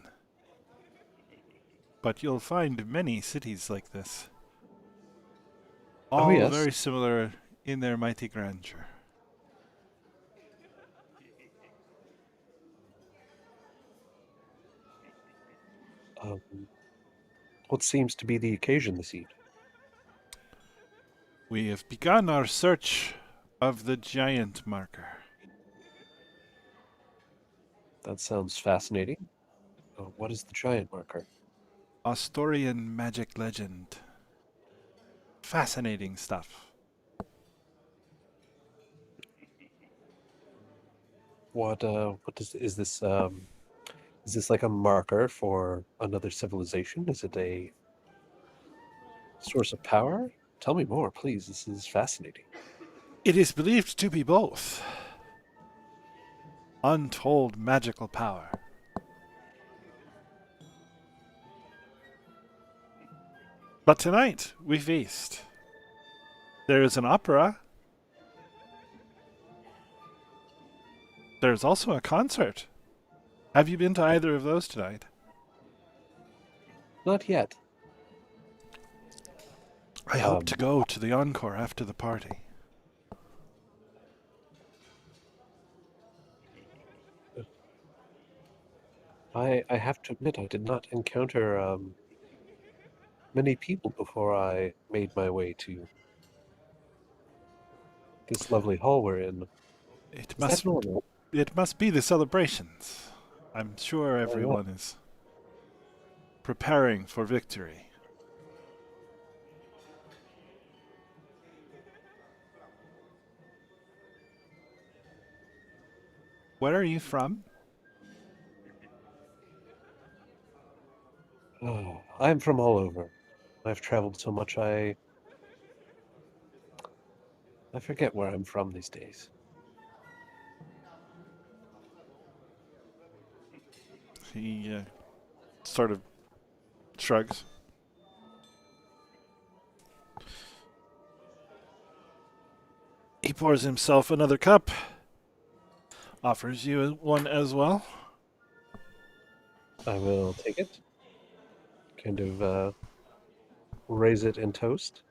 A: But you'll find many cities like this. All
C: yes.
A: very similar in their mighty grandeur.
C: What seems to be the occasion this evening?
A: We have begun our search of the giant marker.
C: That sounds fascinating. What is the giant marker?
A: Asturian magic legend. Fascinating stuff.
C: What is this? Is this like a marker for another civilization? Is it a source of power? Tell me more, please. This is fascinating.
A: It is believed to be both. Untold magical power. But tonight, we feast. There is an opera. There's also a concert. Have you been to either of those tonight?
C: Not yet.
A: I hope to go to the encore after the party.
C: I have to admit, I did not encounter many people before I made my way to this lovely hall we're in.
A: It
C: Is
A: must
C: that normal?
A: it must be the celebrations. I'm sure
C: yeah.
A: everyone is preparing for victory. Where are you from?
C: Oh, I'm from all over. I've traveled so much I forget where I'm from these days.
A: He sort of shrugs. He pours himself another cup, offers you one as well.
C: I will take it. Kind of raise it and toast.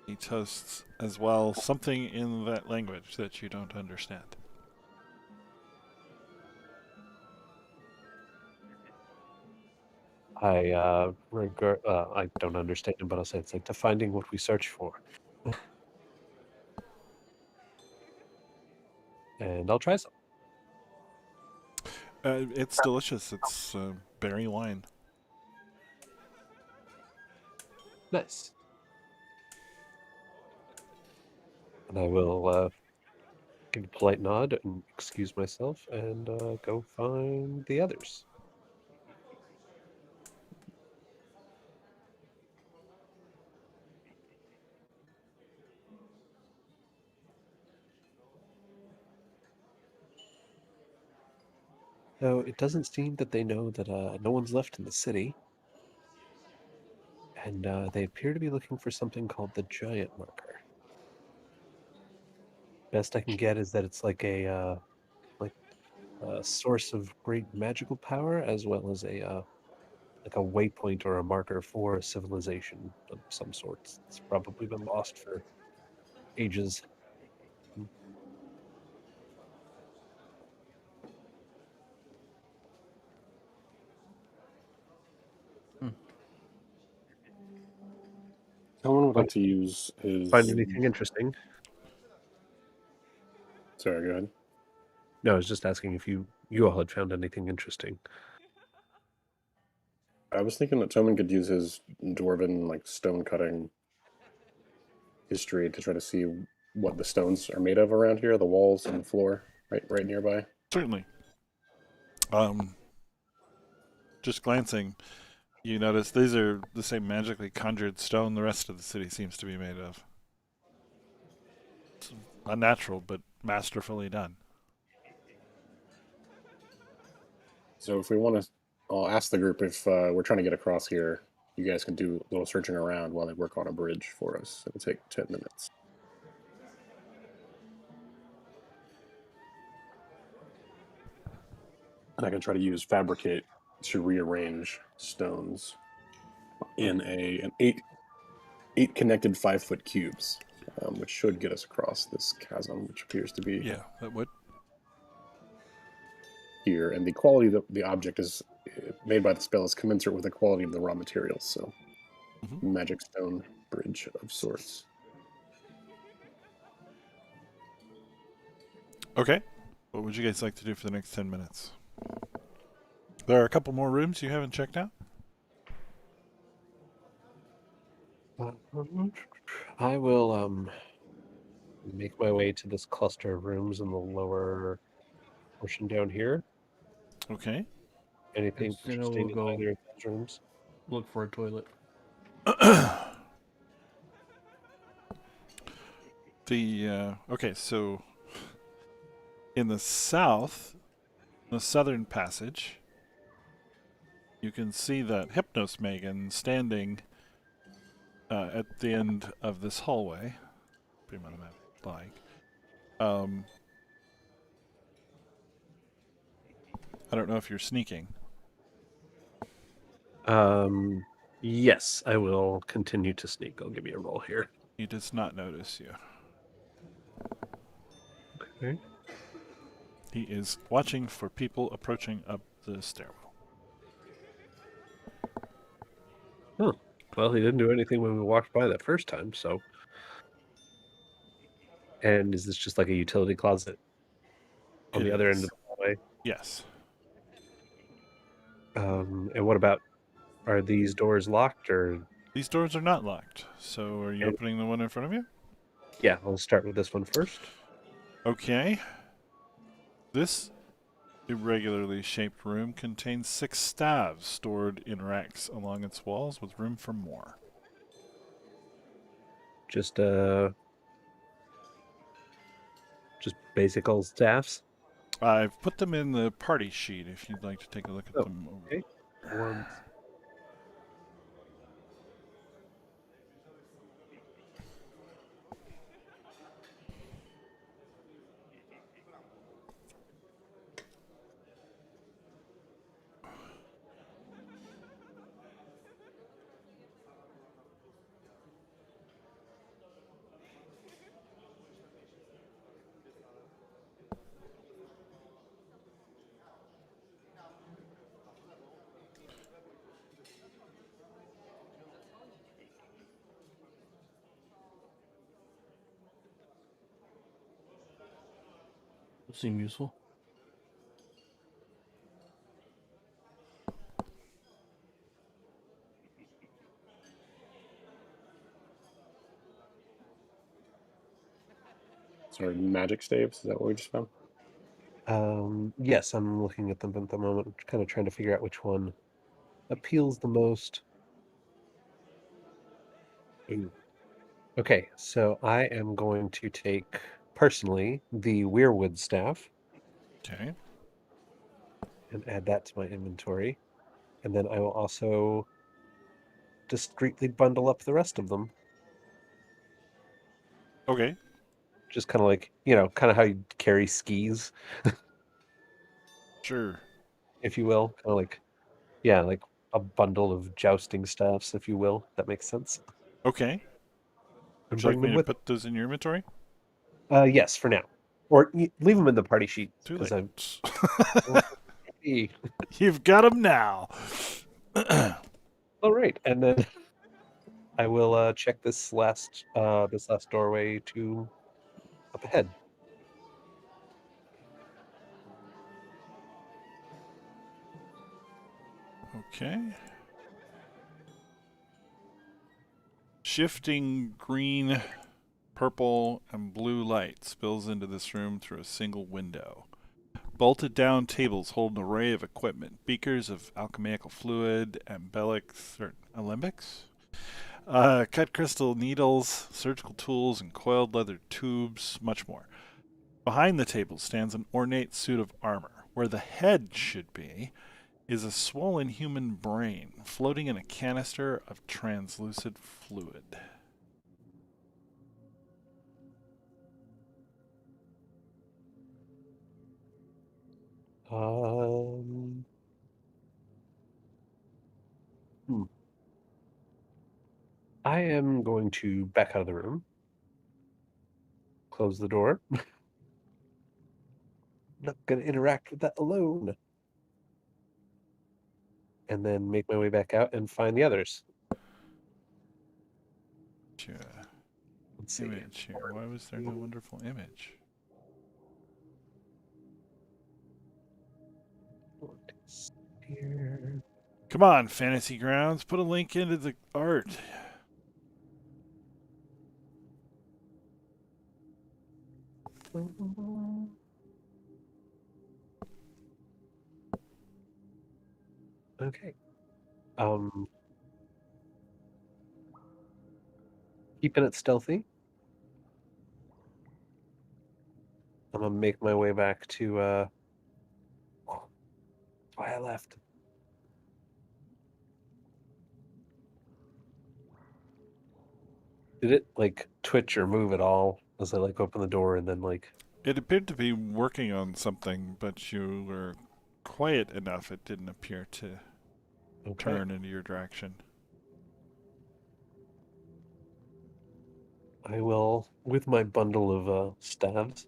A: He toasts as well something in that language that you don't understand.
C: I I don't understand it, but I'll say it's like to finding what we search for. And I'll try some.
A: It's delicious. It's berry wine.
C: Nice. And I will give a polite nod and excuse myself and go find the others. So it doesn't seem that they know that no one's left in the city. And they appear to be looking for something called the Giant Marker. Best I can get is that it's like a source of great magical power, as well as a like a waypoint or a marker for a civilization of some sort. It's probably been lost for ages.
F: Someone would like to use his.
C: Find anything interesting?
F: Sorry, go ahead.
C: No, I was just asking if you all had found anything interesting.
F: I was thinking that someone could use his dwarven like stone cutting history to try to see what the stones are made of around here, the walls and the floor, right nearby.
A: Certainly. Just glancing, you notice these are the same magically conjured stone the rest of the city seems to be made of. It's unnatural, but masterfully done.
F: So if we want to, I'll ask the group if we're trying to get across here. You guys can do a little searching around while they work on a bridge for us. It'll take 10 minutes. And I can try to use fabricate to rearrange stones in an eight connected 5-foot cubes, which should get us across this chasm, which appears to be
A: Yeah, that would.
F: here. And the quality of the object is made by the spell is commensurate with the quality of the raw materials. So, magic stone bridge of sorts.
A: Okay. What would you guys like to do for the next 10 minutes? There are a couple more rooms you haven't checked out.
C: I will Make my way to this cluster of rooms in the lower portion down here.
A: Okay.
C: Anything
D: And Sino
C: interesting
D: will
C: in
D: go
C: either of those rooms?
D: look for a toilet.
A: Okay, so in the south, the southern passage, you can see that Hypnosmaiden standing at the end of this hallway. Pretty much like. I don't know if you're sneaking.
C: Yes, I will continue to sneak. I'll give you a roll here.
A: He does not notice you.
C: Okay.
A: He is watching for people approaching up the stairwell.
C: Huh. Well, he didn't do anything when we walked by that first time, so. And is this just like a utility closet on the other end of the hallway?
A: Yes.
C: And what about, are these doors locked or?
A: These doors are not locked. So are you
C: Okay.
A: opening the one in front of you?
C: Yeah, I'll start with this one first.
A: Okay. This irregularly shaped room contains 6 staves stored in racks along its walls with room for more.
C: Just basic old staffs.
A: I've put them in the party sheet if you'd like to take a look at them.
C: Okay. One.
D: Seem useful.
F: Sorry, magic staves. Is that what we just found?
C: Yes, I'm looking at them at the moment, kind of trying to figure out which one appeals the most. Ooh. Okay, so I am going to take, personally, the Weirwood Staff
A: Okay.
C: and add that to my inventory. And then I will also discreetly bundle up the rest of them.
A: Okay.
C: Just kind of like, kind of how you carry skis,
A: Sure.
C: if you will. Kind of like, yeah, like a bundle of jousting staffs, if you will. That makes sense.
A: Okay.
C: And
A: Would you like
C: bring
A: me
C: them
A: to
C: with.
A: put those in your inventory?
C: Yes, for now. Or leave them in the party sheet.
A: Too
C: 'cause
A: late.
C: I'm.
A: You've got them now.
C: All right, and then I will check this last doorway to up ahead.
A: Okay. Shifting green, purple, and blue light spills into this room through a single window. Bolted down tables hold an array of equipment, beakers of alchemical fluid, alembics, cut crystal needles, surgical tools, and coiled leather tubes, much more. Behind the table stands an ornate suit of armor. Where the head should be is a swollen human brain floating in a canister of translucid fluid.
C: I am going to back out of the room, close the door. Not going to interact with that alone. And then make my way back out and find the others. Let's see.
A: Image here. Why was there no wonderful image?
C: Here.
A: Come on, Fantasy Grounds. Put a link into the art.
C: Okay. Keeping it stealthy. I'm gonna make my way back to why I left. Did it like twitch or move at all as I like open the door and then like
A: It appeared to be working on something, but you were quiet enough. It didn't appear to turn into your direction.
C: I will, with my bundle of staves,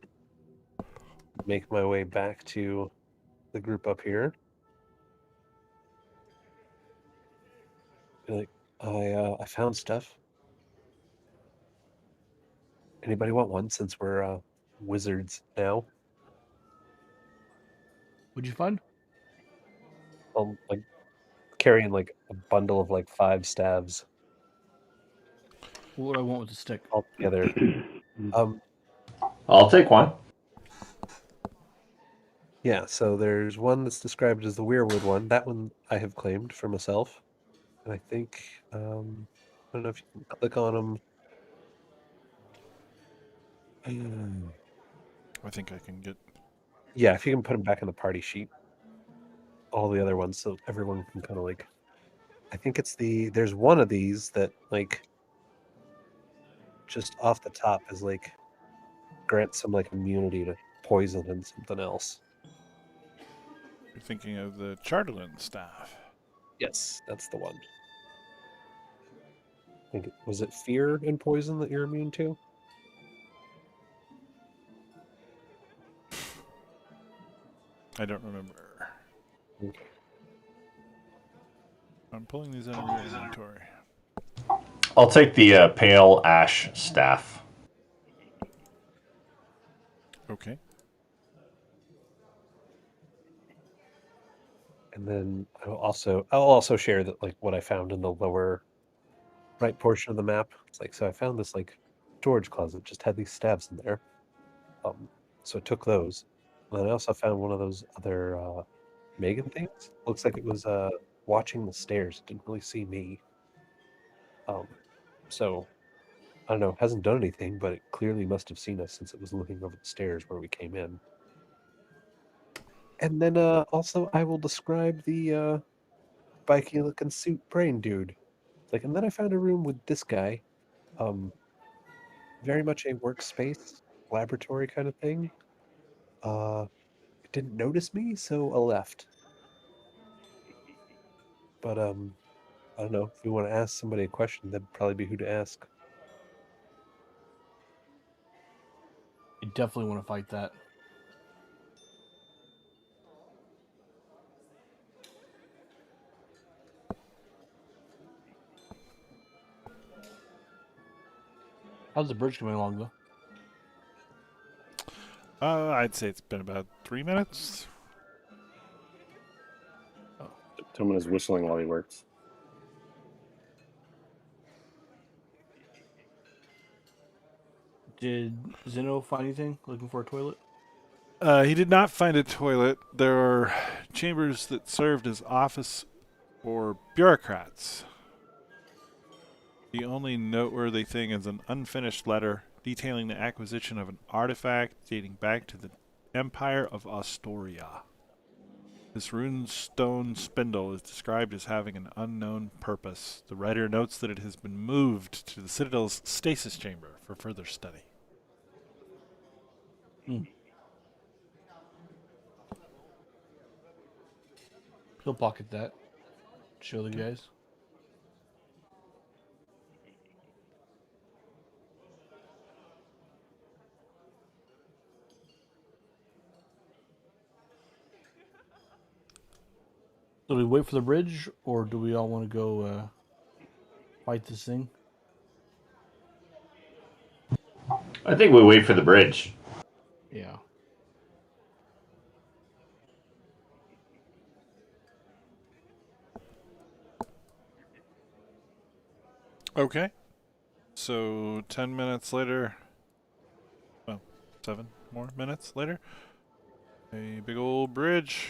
C: make my way back to the group up here. Be like, I found stuff. Anybody want one? Since we're wizards now.
D: What'd you find?
C: I'm like carrying like a bundle of like 5 staves
D: What would I want with the stick?
C: all together.
B: I'll take one.
C: Yeah, so there's one that's described as the Weirwood one. That one I have claimed for myself. And I think, I don't know if you can click on them.
A: I think I can get.
C: Yeah, if you can put them back in the party sheet. All the other ones, so everyone can kind of like. I think there's one of these that like just off the top is like grants some like immunity to poison and something else.
A: You're thinking of the Charterland staff.
C: Yes, that's the one. I think was it fear and poison that you're immune to?
A: I don't remember.
C: Okay.
A: I'm pulling these out of your inventory.
B: I'll take the pale ash staff.
A: Okay.
C: And then I'll also share that like what I found in the lower right portion of the map. It's like so I found this like storage closet just had these stabs in there. So I took those. And then I also found one of those other Megan things. Looks like it was watching the stairs. It didn't really see me. So I don't know, hasn't done anything, but it clearly must have seen us since it was looking over the stairs where we came in. And then also I will describe the biky looking suit brain dude. Like, and then I found a room with this guy. Very much a workspace, laboratory kind of thing. It didn't notice me, so I left. But I don't know, if we want to ask somebody a question, that'd probably be who to ask.
D: I definitely want to fight that. How's the bridge coming along, though?
A: I'd say it's been about 3 minutes.
F: Tillman is whistling while he works.
D: Did Zeno find anything looking for a toilet?
A: He did not find a toilet. There are chambers that served as office for bureaucrats. The only noteworthy thing is an unfinished letter detailing the acquisition of an artifact dating back to the Empire of Astoria. This runestone spindle is described as having an unknown purpose. The writer notes that it has been moved to the Citadel's stasis chamber for further study.
D: He'll pocket that. Show the guys. Do we wait for the bridge, or do we all want to go fight this thing?
B: I think we wait for the bridge.
D: Yeah.
A: Okay. So 10 minutes later. Well, 7. more minutes later. A big old bridge.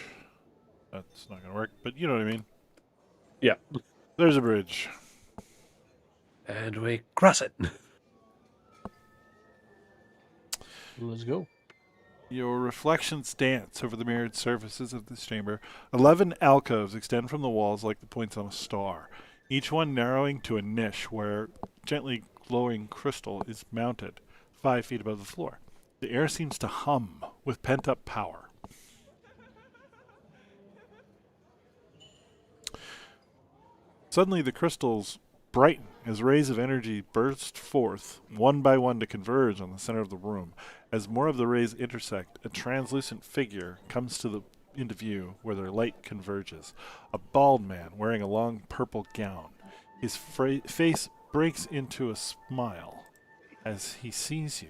A: That's not going to work, but you know what I mean.
F: Yeah.
A: There's a bridge.
C: And we cross it.
D: Let's go.
A: Your reflections dance over the mirrored surfaces of this chamber. 11 alcoves extend from the walls like the points on a star, each one narrowing to a niche where gently glowing crystal is mounted 5 feet above the floor. The air seems to hum with pent-up power. Suddenly the crystals brighten as rays of energy burst forth, one by one to converge on the center of the room. As more of the rays intersect, a translucent figure comes into view where their light converges. A bald man wearing a long purple gown. His face breaks into a smile as he sees you.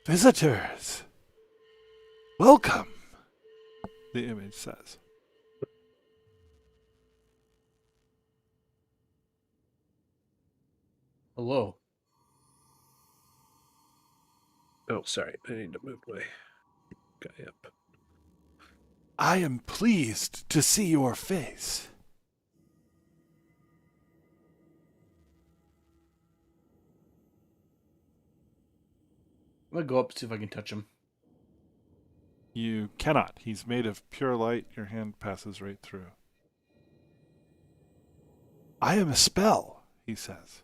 A: Visitors! Welcome, the image says.
D: Hello.
C: Oh, sorry. I need to move my guy up.
A: I am pleased to see your face.
D: I'm gonna go up and see if I can touch him.
A: You cannot. He's made of pure light. Your hand passes right through. I am a spell, he says.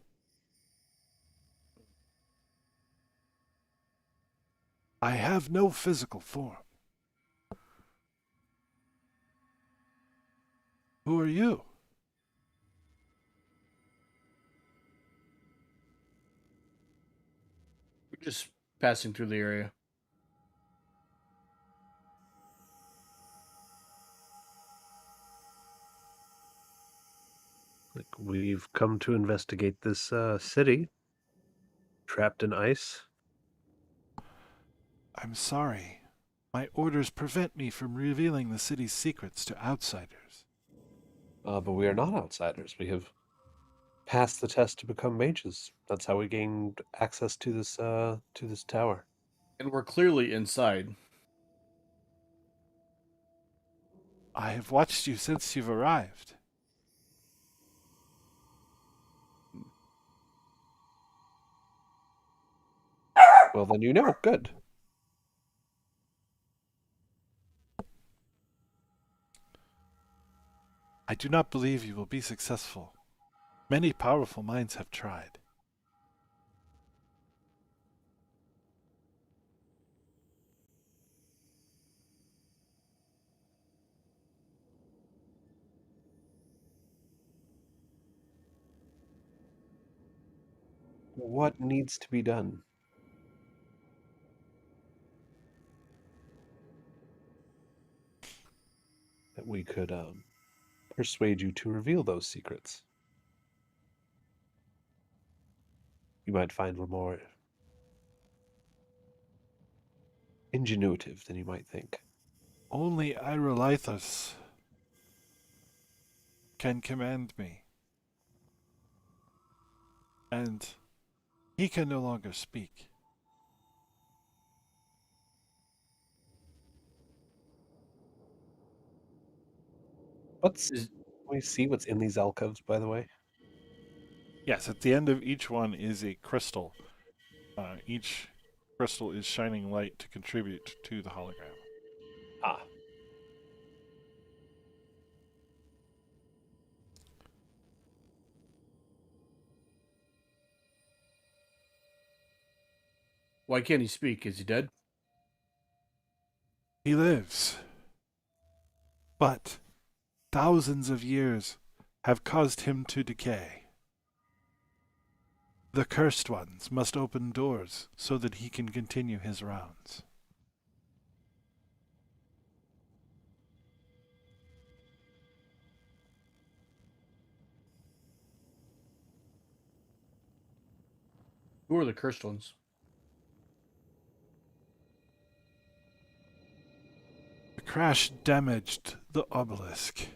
A: I have no physical form. Who are you?
D: We're just passing through the area.
C: Like, we've come to investigate this city. Trapped in ice.
A: I'm sorry. My orders prevent me from revealing the city's secrets to outsiders.
C: But we are not outsiders. We have passed the test to become mages. That's how we gained access to this tower.
D: And we're clearly inside.
A: I have watched you since you've arrived.
C: Well, then you know. Good.
A: I do not believe you will be successful. Many powerful minds have tried.
C: What needs to be done? That we could persuade you to reveal those secrets. You might find we're more ingenuitive than you might think.
A: Only Irolithus can command me. And he can no longer speak.
C: Can we see what's in these alcoves, by the way?
A: Yes, at the end of each one is a crystal. Each crystal is shining light to contribute to the hologram.
C: Ah.
D: Why can't he speak? Is he dead?
A: He lives. But thousands of years have caused him to decay. The cursed ones must open doors so that he can continue his rounds.
D: Who are the cursed ones?
A: The crash damaged the obelisk.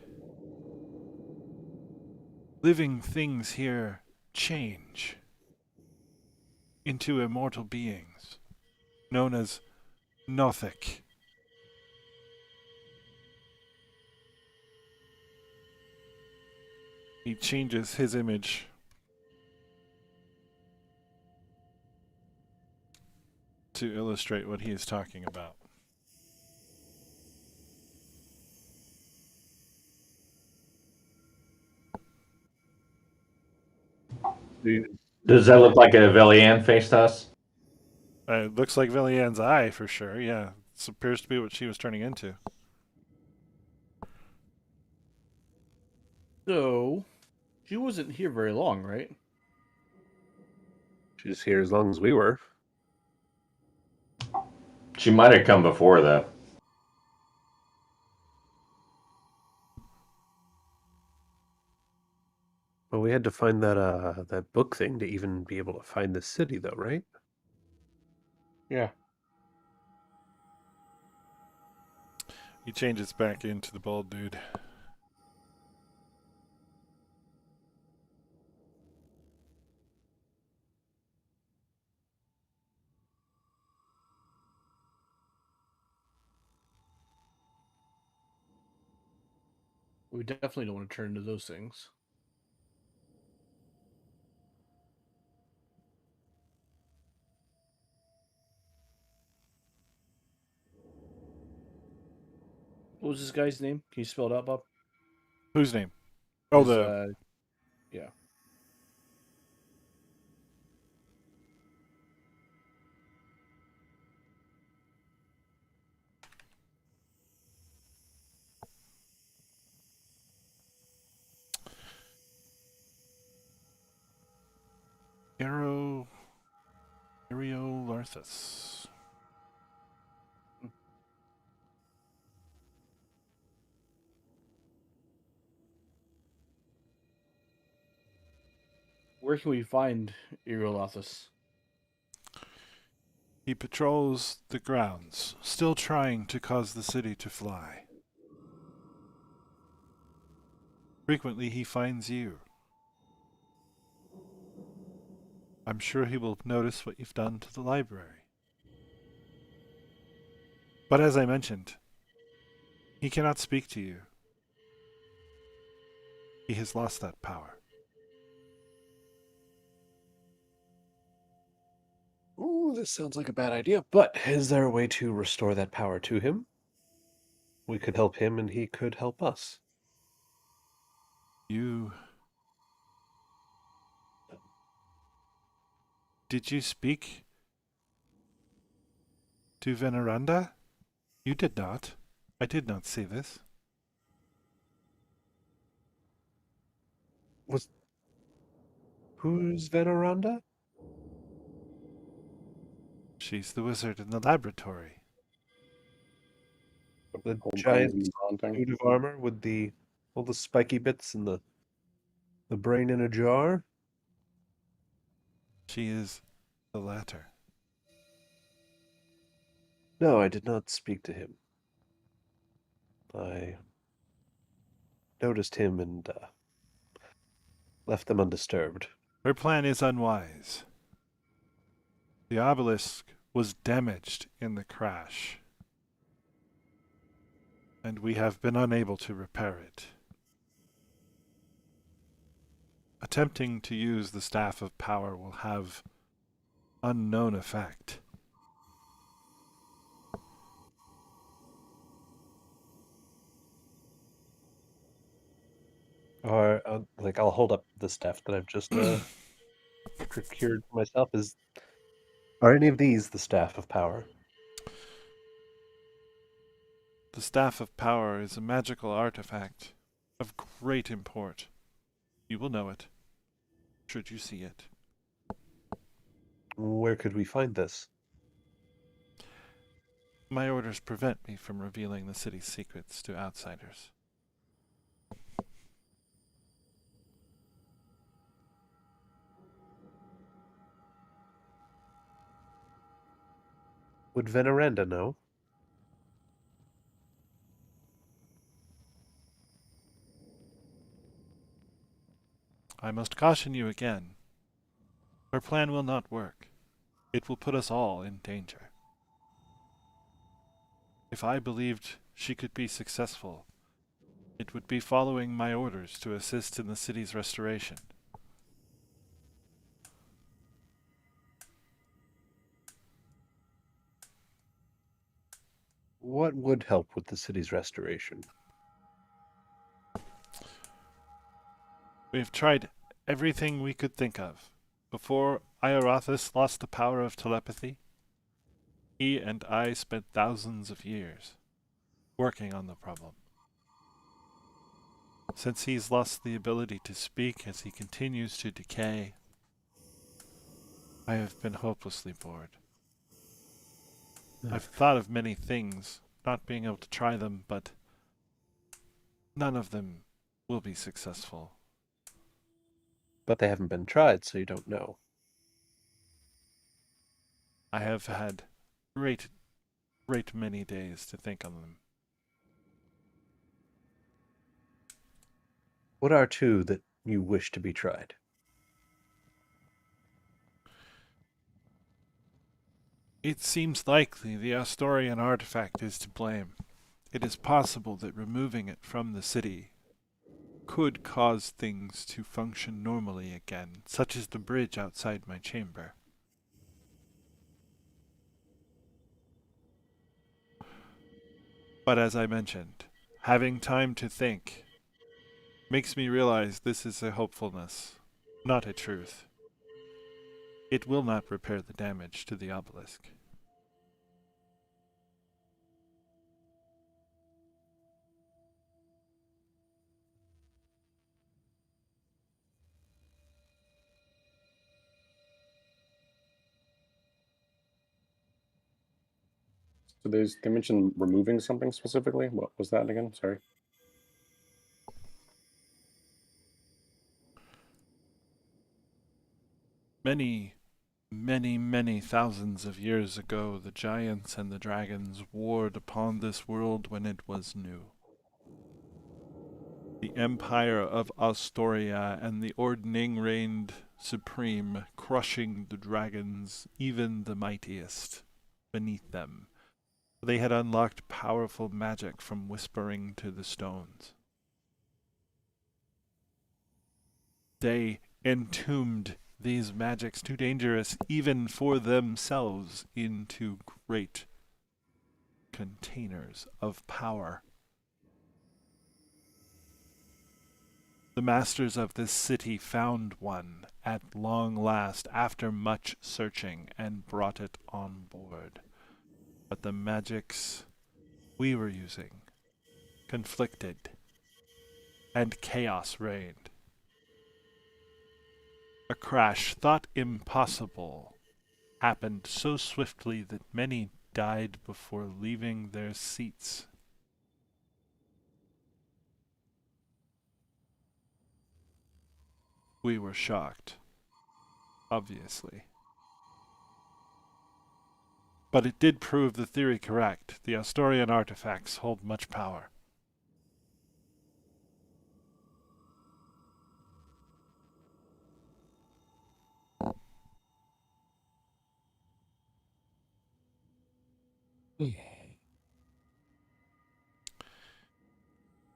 A: Living things here change into immortal beings, known as Nothic. He changes his image to illustrate what he is talking about.
B: Does that look like a Velian face to us?
A: It looks like Villian's eye for sure, yeah. This appears to be what she was turning into.
D: So, she wasn't here very long, right?
C: She's here as long as we were.
B: She might have come before that.
C: Well, we had to find that book thing to even be able to find the city, though, right?
D: Yeah.
A: He changes back into the bald dude.
D: We definitely don't want to turn into those things. What was this guy's name? Can you spell it out, Bob?
A: Whose name? Oh,
D: His, yeah.
A: Ariolarthus.
D: Where can we find Irolathus?
A: He patrols the grounds, still trying to cause the city to fly. Frequently he finds you. I'm sure he will notice what you've done to the library. But as I mentioned, he cannot speak to you. He has lost that power.
C: Ooh, this sounds like a bad idea, but is there a way to restore that power to him? We could help him and he could help us.
A: Did you speak to Veneranda? You did not. I did not see this.
C: Who's Veneranda?
A: She's the wizard in the laboratory.
C: The
F: Old
C: giant
F: Crimson Dawn thing.
C: suit of armor with all the spiky bits and the brain in a jar?
A: She is the latter.
C: No, I did not speak to him. I noticed him and left them undisturbed.
A: Her plan is unwise. The obelisk was damaged in the crash, and we have been unable to repair it. Attempting to use the Staff of Power will have unknown effect.
C: Or, I'll hold up the staff that I've just procured for myself. Are any of these the Staff of Power?
A: The Staff of Power is a magical artifact of great import. You will know it, should you see it.
C: Where could we find this?
A: My orders prevent me from revealing the city's secrets to outsiders.
C: Would Veneranda know?
A: I must caution you again. Her plan will not work. It will put us all in danger. If I believed she could be successful, it would be following my orders to assist in the city's restoration.
C: What would help with the city's restoration?
A: We've tried everything we could think of. Before Iarathis lost the power of telepathy, he and I spent thousands of years working on the problem. Since he's lost the ability to speak as he continues to decay, I have been hopelessly bored. I've thought of many things, not being able to try them, but none of them will be successful.
C: But they haven't been tried, so you don't know.
A: I have had great many days to think on them.
C: What are two that you wish to be tried?
A: It seems likely the Astorian artifact is to blame. It is possible that removing it from the city could cause things to function normally again, such as the bridge outside my chamber. But as I mentioned, having time to think makes me realize this is a hopefulness, not a truth. It will not repair the damage to the obelisk.
F: So they mentioned removing something specifically. What was that again? Sorry.
A: Many thousands of years ago, the giants and the dragons warred upon this world when it was new. The empire of Astoria and the Ordning reigned supreme, crushing the dragons, even the mightiest, beneath them. They had unlocked powerful magic from whispering to the stones. They entombed these magics too dangerous even for themselves into great containers of power. The masters of this city found one at long last after much searching and brought it on board. But the magics we were using conflicted, and chaos reigned. A crash thought impossible happened so swiftly that many died before leaving their seats. We were shocked, obviously. But it did prove the theory correct. The Astorian artifacts hold much power.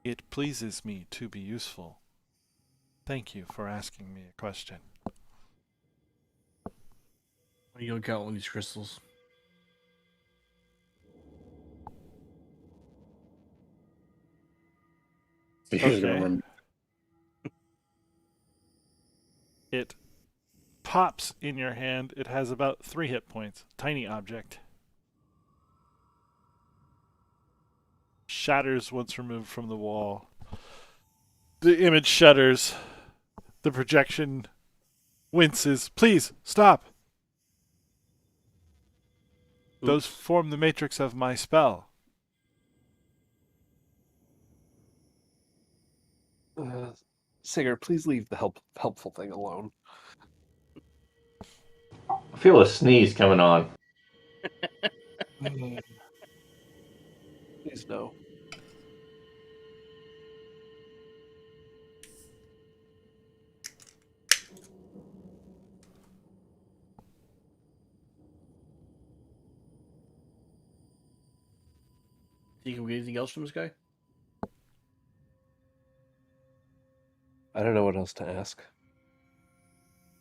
A: It pleases me to be useful. Thank you for asking me a question.
D: You'll count all these crystals.
F: So you're just gonna
A: Okay.
F: run.
A: It pops in your hand. It has about 3 hit points. Tiny object. Shatters once removed from the wall. The image shudders. The projection winces. Please, stop! Those form the matrix of my spell.
C: Singer, please leave the helpful thing alone.
B: I feel a sneeze coming on.
C: Please no.
D: Think we get anything else from this guy?
C: I don't know what else to ask.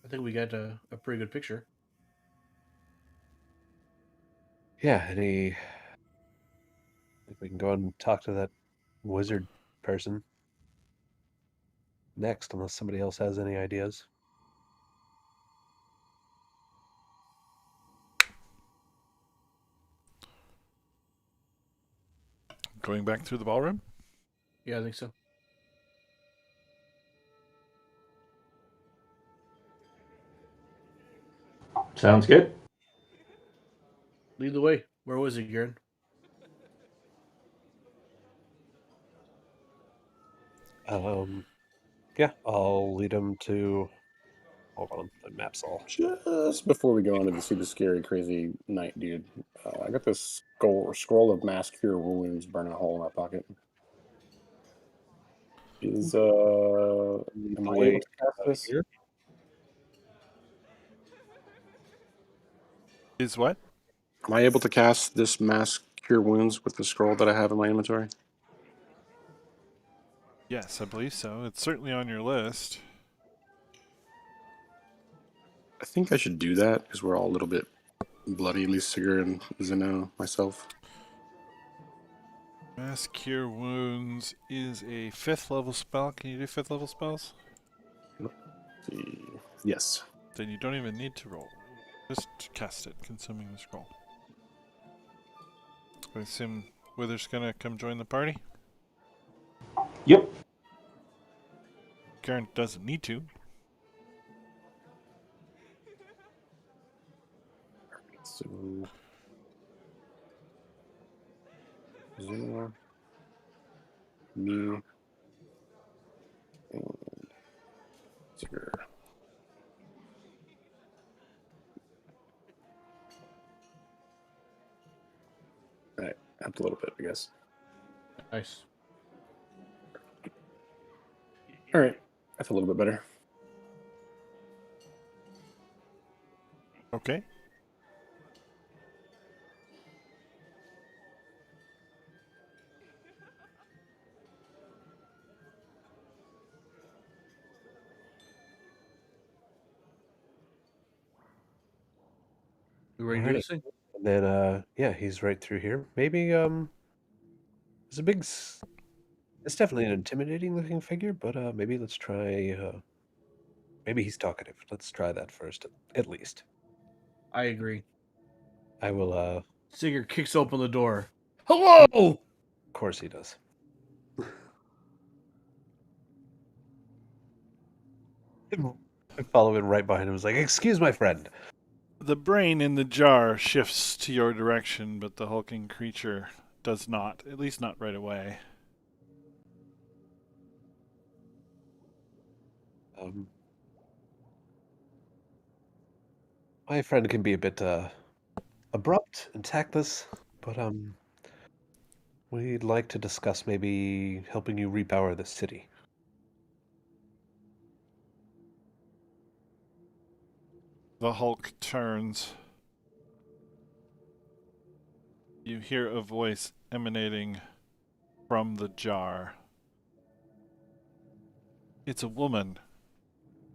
D: I think we got a pretty good picture.
C: Yeah, I think we can go and talk to that wizard person next, unless somebody else has any ideas.
A: Going back through the ballroom?
D: Yeah, I think so.
B: Sounds good.
D: Lead the way. Where was it, Garen?
C: Yeah, I'll lead him to. Hold on, the map's all.
F: Just before we go on to see the scary, crazy night dude, I got this scroll of mass cure wounds burning a hole in my pocket. Is am I able to cast this?
C: Here?
A: Is what?
F: Am I able to cast this mass cure wounds with the scroll that I have in my inventory?
A: Yes, I believe so. It's certainly on your list.
F: I think I should do that because we're all a little bit bloody, at least Sigurd and Zeno, myself.
A: Mass Cure Wounds is a 5th level spell. Can you do 5th level spells?
F: See. Yes.
A: Then you don't even need to roll. Just cast it, consuming the scroll. I assume Wither's gonna come join the party?
B: Yep.
A: Garen doesn't need to.
F: So, Zeno, me, and Sigurd. All right, helped a little bit, I guess.
D: Nice.
F: All right, I feel a little bit better.
A: Okay.
D: We ready to do
C: Alrighty.
D: this thing?
C: And then, yeah, he's right through here. Maybe, there's a big. It's definitely an intimidating looking figure, but maybe let's try. Maybe he's talkative. Let's try that first, at least.
D: I agree.
C: I will. Of
D: Sigurd kicks open the door. Hello!
C: course he does. I follow him right behind him. Was like, "Excuse my friend."
A: The brain in the jar shifts to your direction, but the hulking creature does not. At least not right away.
C: My friend can be a bit abrupt and tactless, but we'd like to discuss maybe helping you repower the city.
A: The Hulk turns. You hear a voice emanating from the jar. It's a woman.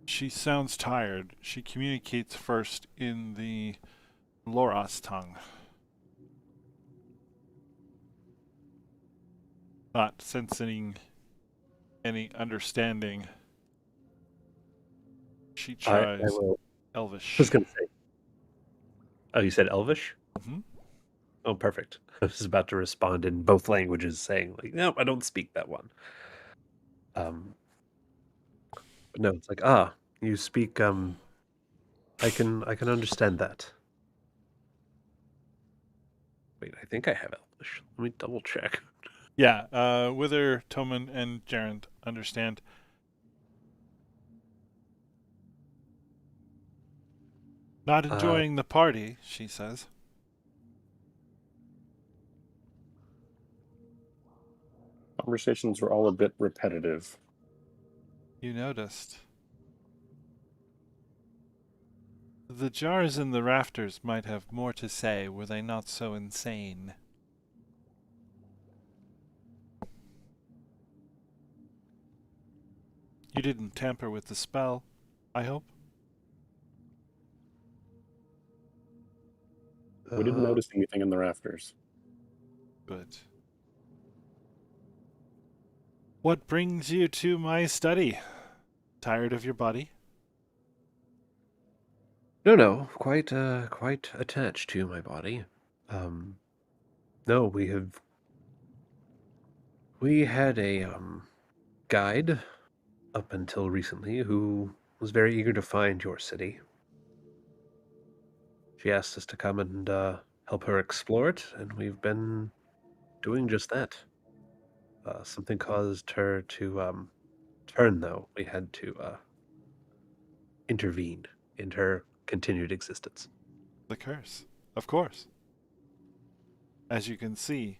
A: She sounds tired. She communicates first in the Loras tongue. Not sensing any understanding. She tries Elvish.
C: I was going to say. Oh, you said Elvish?
A: Mhm.
C: Oh, perfect. I was about to respond in both languages, saying like, "No, I don't speak that one." But no, it's like, you speak. I can understand that. Wait, I think I have Elvish. Let me double check.
A: Yeah, Wither, Toman, and Jarend understand. Not enjoying the party, she says.
F: Conversations were all a bit repetitive.
A: You noticed. The jars in the rafters might have more to say were they not so insane. You didn't tamper with the spell, I hope?
F: We didn't notice anything in the rafters.
A: Good. What brings you to my study? Tired of your body?
C: No, quite attached to my body. No, we had a guide up until recently who was very eager to find your city. She asked us to come and help her explore it, and we've been doing just that. Something caused her to turn, though. We had to intervene in her continued existence.
A: The curse, of course. As you can see,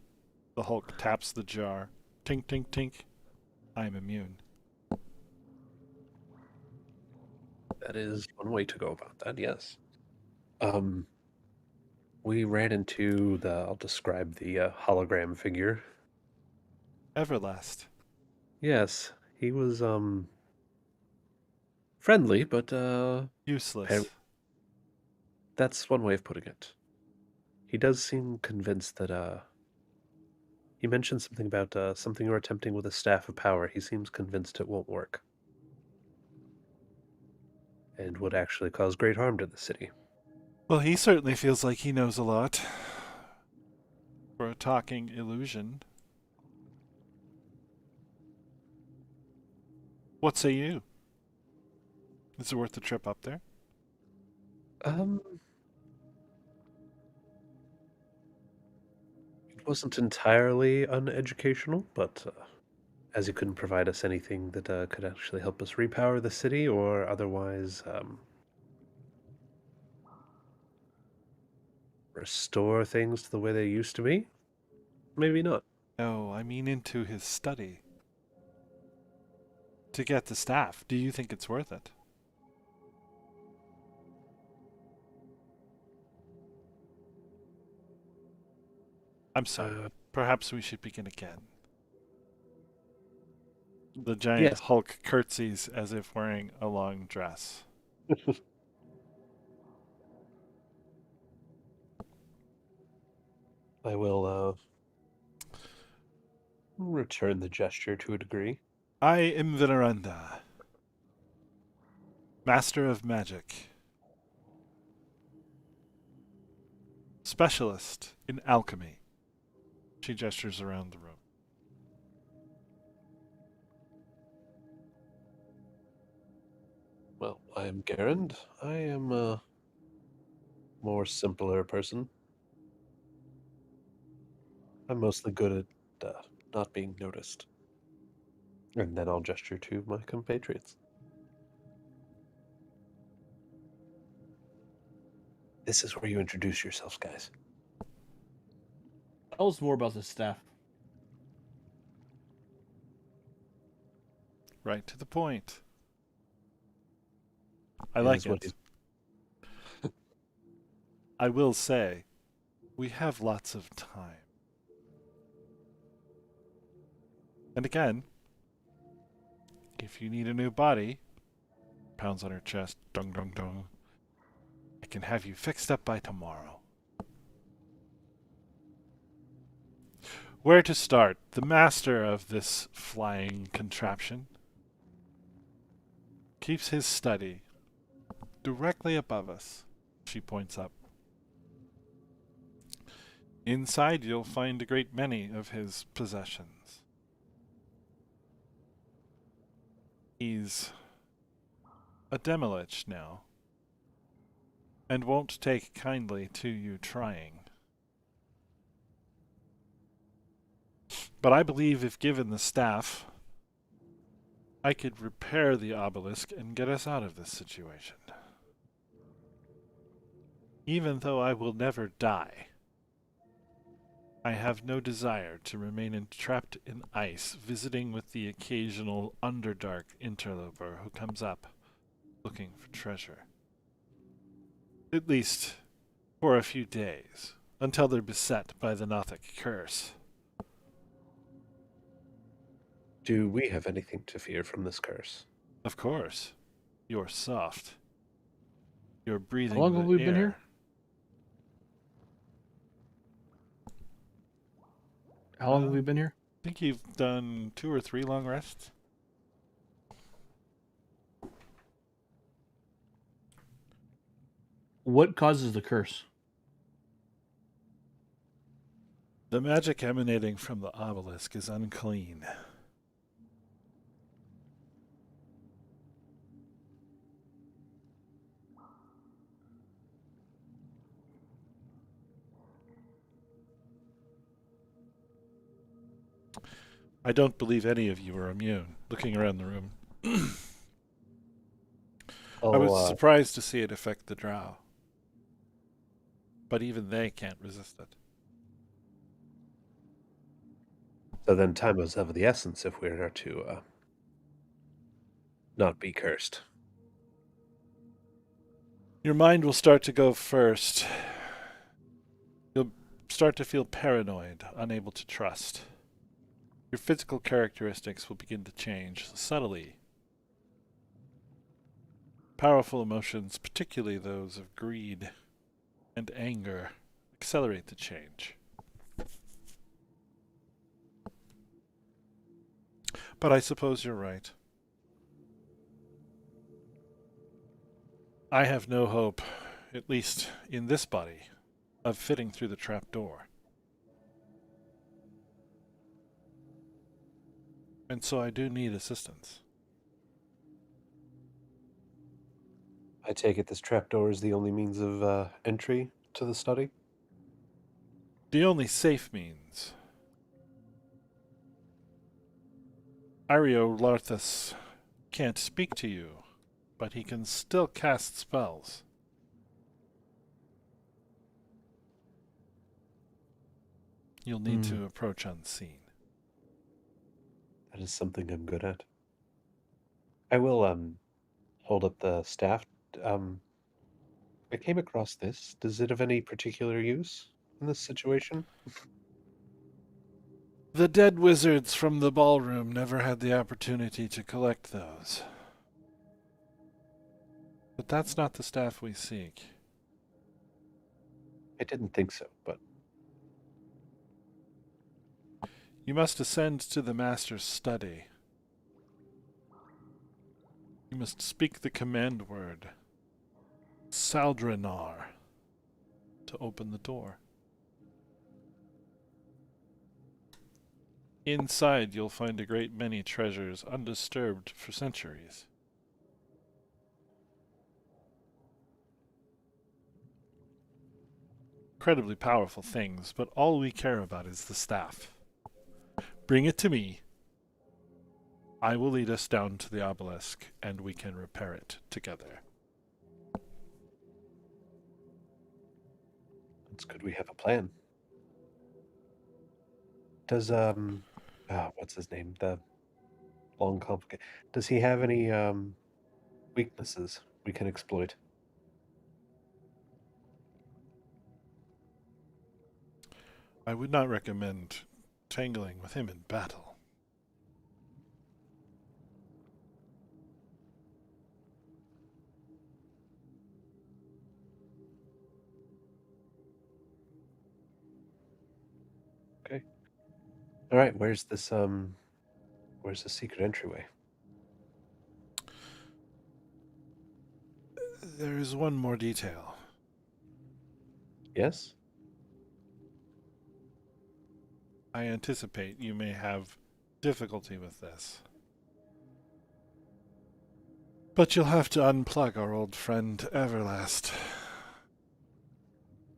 A: the Hulk taps the jar. Tink, tink, tink. I'm immune.
C: That is one way to go about that, yes. We ran into I'll describe the hologram figure.
A: Everlast.
C: Yes, he was, friendly, but,
A: Useless.
C: that's one way of putting it. He does seem convinced that, he mentioned something about, something you're attempting with a staff of power. He seems convinced it won't work. And would actually cause great harm to the city.
A: Well, he certainly feels like he knows a lot. For a talking illusion. What say you? Is it worth the trip up there?
C: It wasn't entirely uneducational, but as he couldn't provide us anything that could actually help us repower the city or otherwise restore things to the way they used to be, maybe not.
A: No, I mean into his study. To get the staff, do you think it's worth it? I'm sorry. Perhaps we should begin again. The giant
C: Yes.
A: Hulk curtsies as if wearing a long dress.
C: I will return the gesture to a degree.
A: I am Veneranda, Master of Magic, Specialist in Alchemy. She gestures around the room.
C: Well, I am Garand. I am a more simpler person. I'm mostly good at not being noticed. And then I'll gesture to my compatriots. This is where you introduce yourselves, guys.
D: Tell us more about the staff.
A: Right to the point. I
C: It
A: like
C: is what
A: it. I will say, we have lots of time. And again, if you need a new body, pounds on her chest, dung dung dung, I can have you fixed up by tomorrow. Where to start? The master of this flying contraption keeps his study directly above us. She points up. Inside you'll find a great many of his possessions. He's a Demilich now, and won't take kindly to you trying. But I believe if given the staff, I could repair the obelisk and get us out of this situation. Even though I will never die, I have no desire to remain entrapped in ice, visiting with the occasional Underdark interloper who comes up looking for treasure. At least for a few days, until they're beset by the Nothic curse.
C: Do we have anything to fear from this curse?
A: Of course. You're soft. You're breathing
D: How long
A: the
D: have we
A: air.
D: been here? How long have we been here?
A: I think you've done 2 or 3 long rests.
D: What causes the curse?
A: The magic emanating from the obelisk is unclean. I don't believe any of you are immune, looking around the room. I was surprised to see it affect the drow. But even they can't resist it.
C: So then time is of the essence if we are to not be cursed.
A: Your mind will start to go first. You'll start to feel paranoid, unable to trust. Your physical characteristics will begin to change subtly. Powerful emotions, particularly those of greed and anger, accelerate the change. But I suppose you're right. I have no hope, at least in this body, of fitting through the trap door. And so I do need assistance.
C: I take it this trapdoor is the only means of entry to the study?
A: The only safe means. Ario Larthus can't speak to you, but he can still cast spells. You'll need to approach unseen.
C: That is something I'm good at. I will hold up the staff. I came across this. Does it have any particular use in this situation?
A: The dead wizards from the ballroom never had the opportunity to collect those. But that's not the staff we seek.
C: I didn't think so, but
A: You must ascend to the master's study. You must speak the command word, Saldranar, to open the door. Inside, you'll find a great many treasures undisturbed for centuries. Incredibly powerful things, but all we care about is the staff. Bring it to me. I will lead us down to the obelisk, and we can repair it together.
C: it's good we have a plan. Does what's his name? The long complicated. Does he have any weaknesses we can exploit?
A: I would not recommend tangling with him in battle.
C: Okay. All right. Where's the secret entryway?
A: There is one more detail.
C: Yes.
A: I anticipate you may have difficulty with this. But you'll have to unplug our old friend Everlast.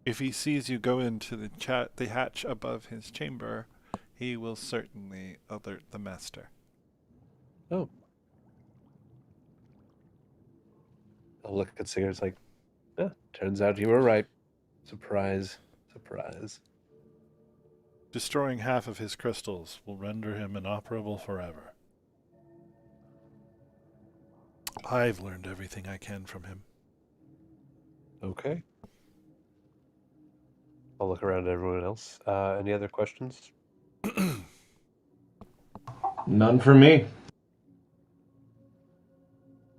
A: If he sees you go into the hatch above his chamber, he will certainly alert the master.
C: Oh. I'll look at Sigurd's like, turns out you were right. Surprise. Surprise.
A: Destroying half of his crystals will render him inoperable forever. I've learned everything I can from him.
C: Okay. I'll look around at everyone else. Any other questions?
B: None for me.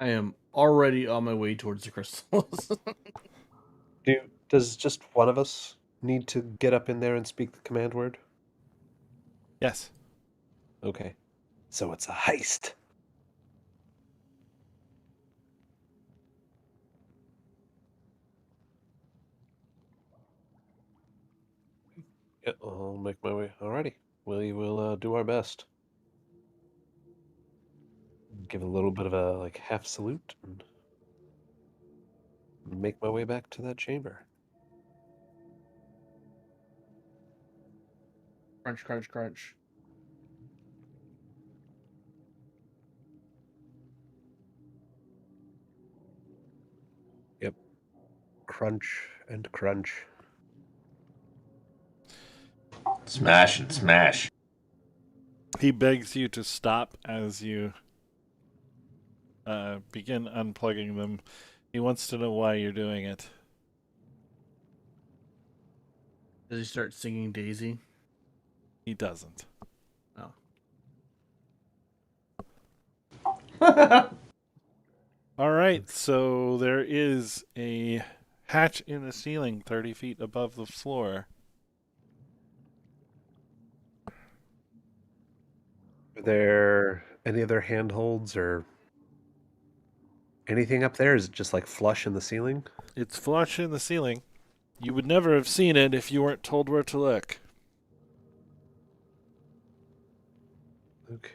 D: I am already on my way towards the crystals.
C: Does just one of us need to get up in there and speak the command word?
A: Yes.
C: Okay. So it's a heist. Yeah, I'll make my way. Alrighty. We will do our best. Give a little bit of a half salute and make my way back to that chamber.
D: Crunch, crunch, crunch.
C: Yep. Crunch and crunch.
B: Smash and smash.
A: He begs you to stop as you begin unplugging them. He wants to know why you're doing it.
D: Does he start singing Daisy?
A: He doesn't.
D: Oh.
A: All right, so there is a hatch in the ceiling 30 feet above the floor.
C: Are there any other handholds or anything up there? Is it just flush in the ceiling?
A: It's flush in the ceiling. You would never have seen it if you weren't told where to look.
C: Okay.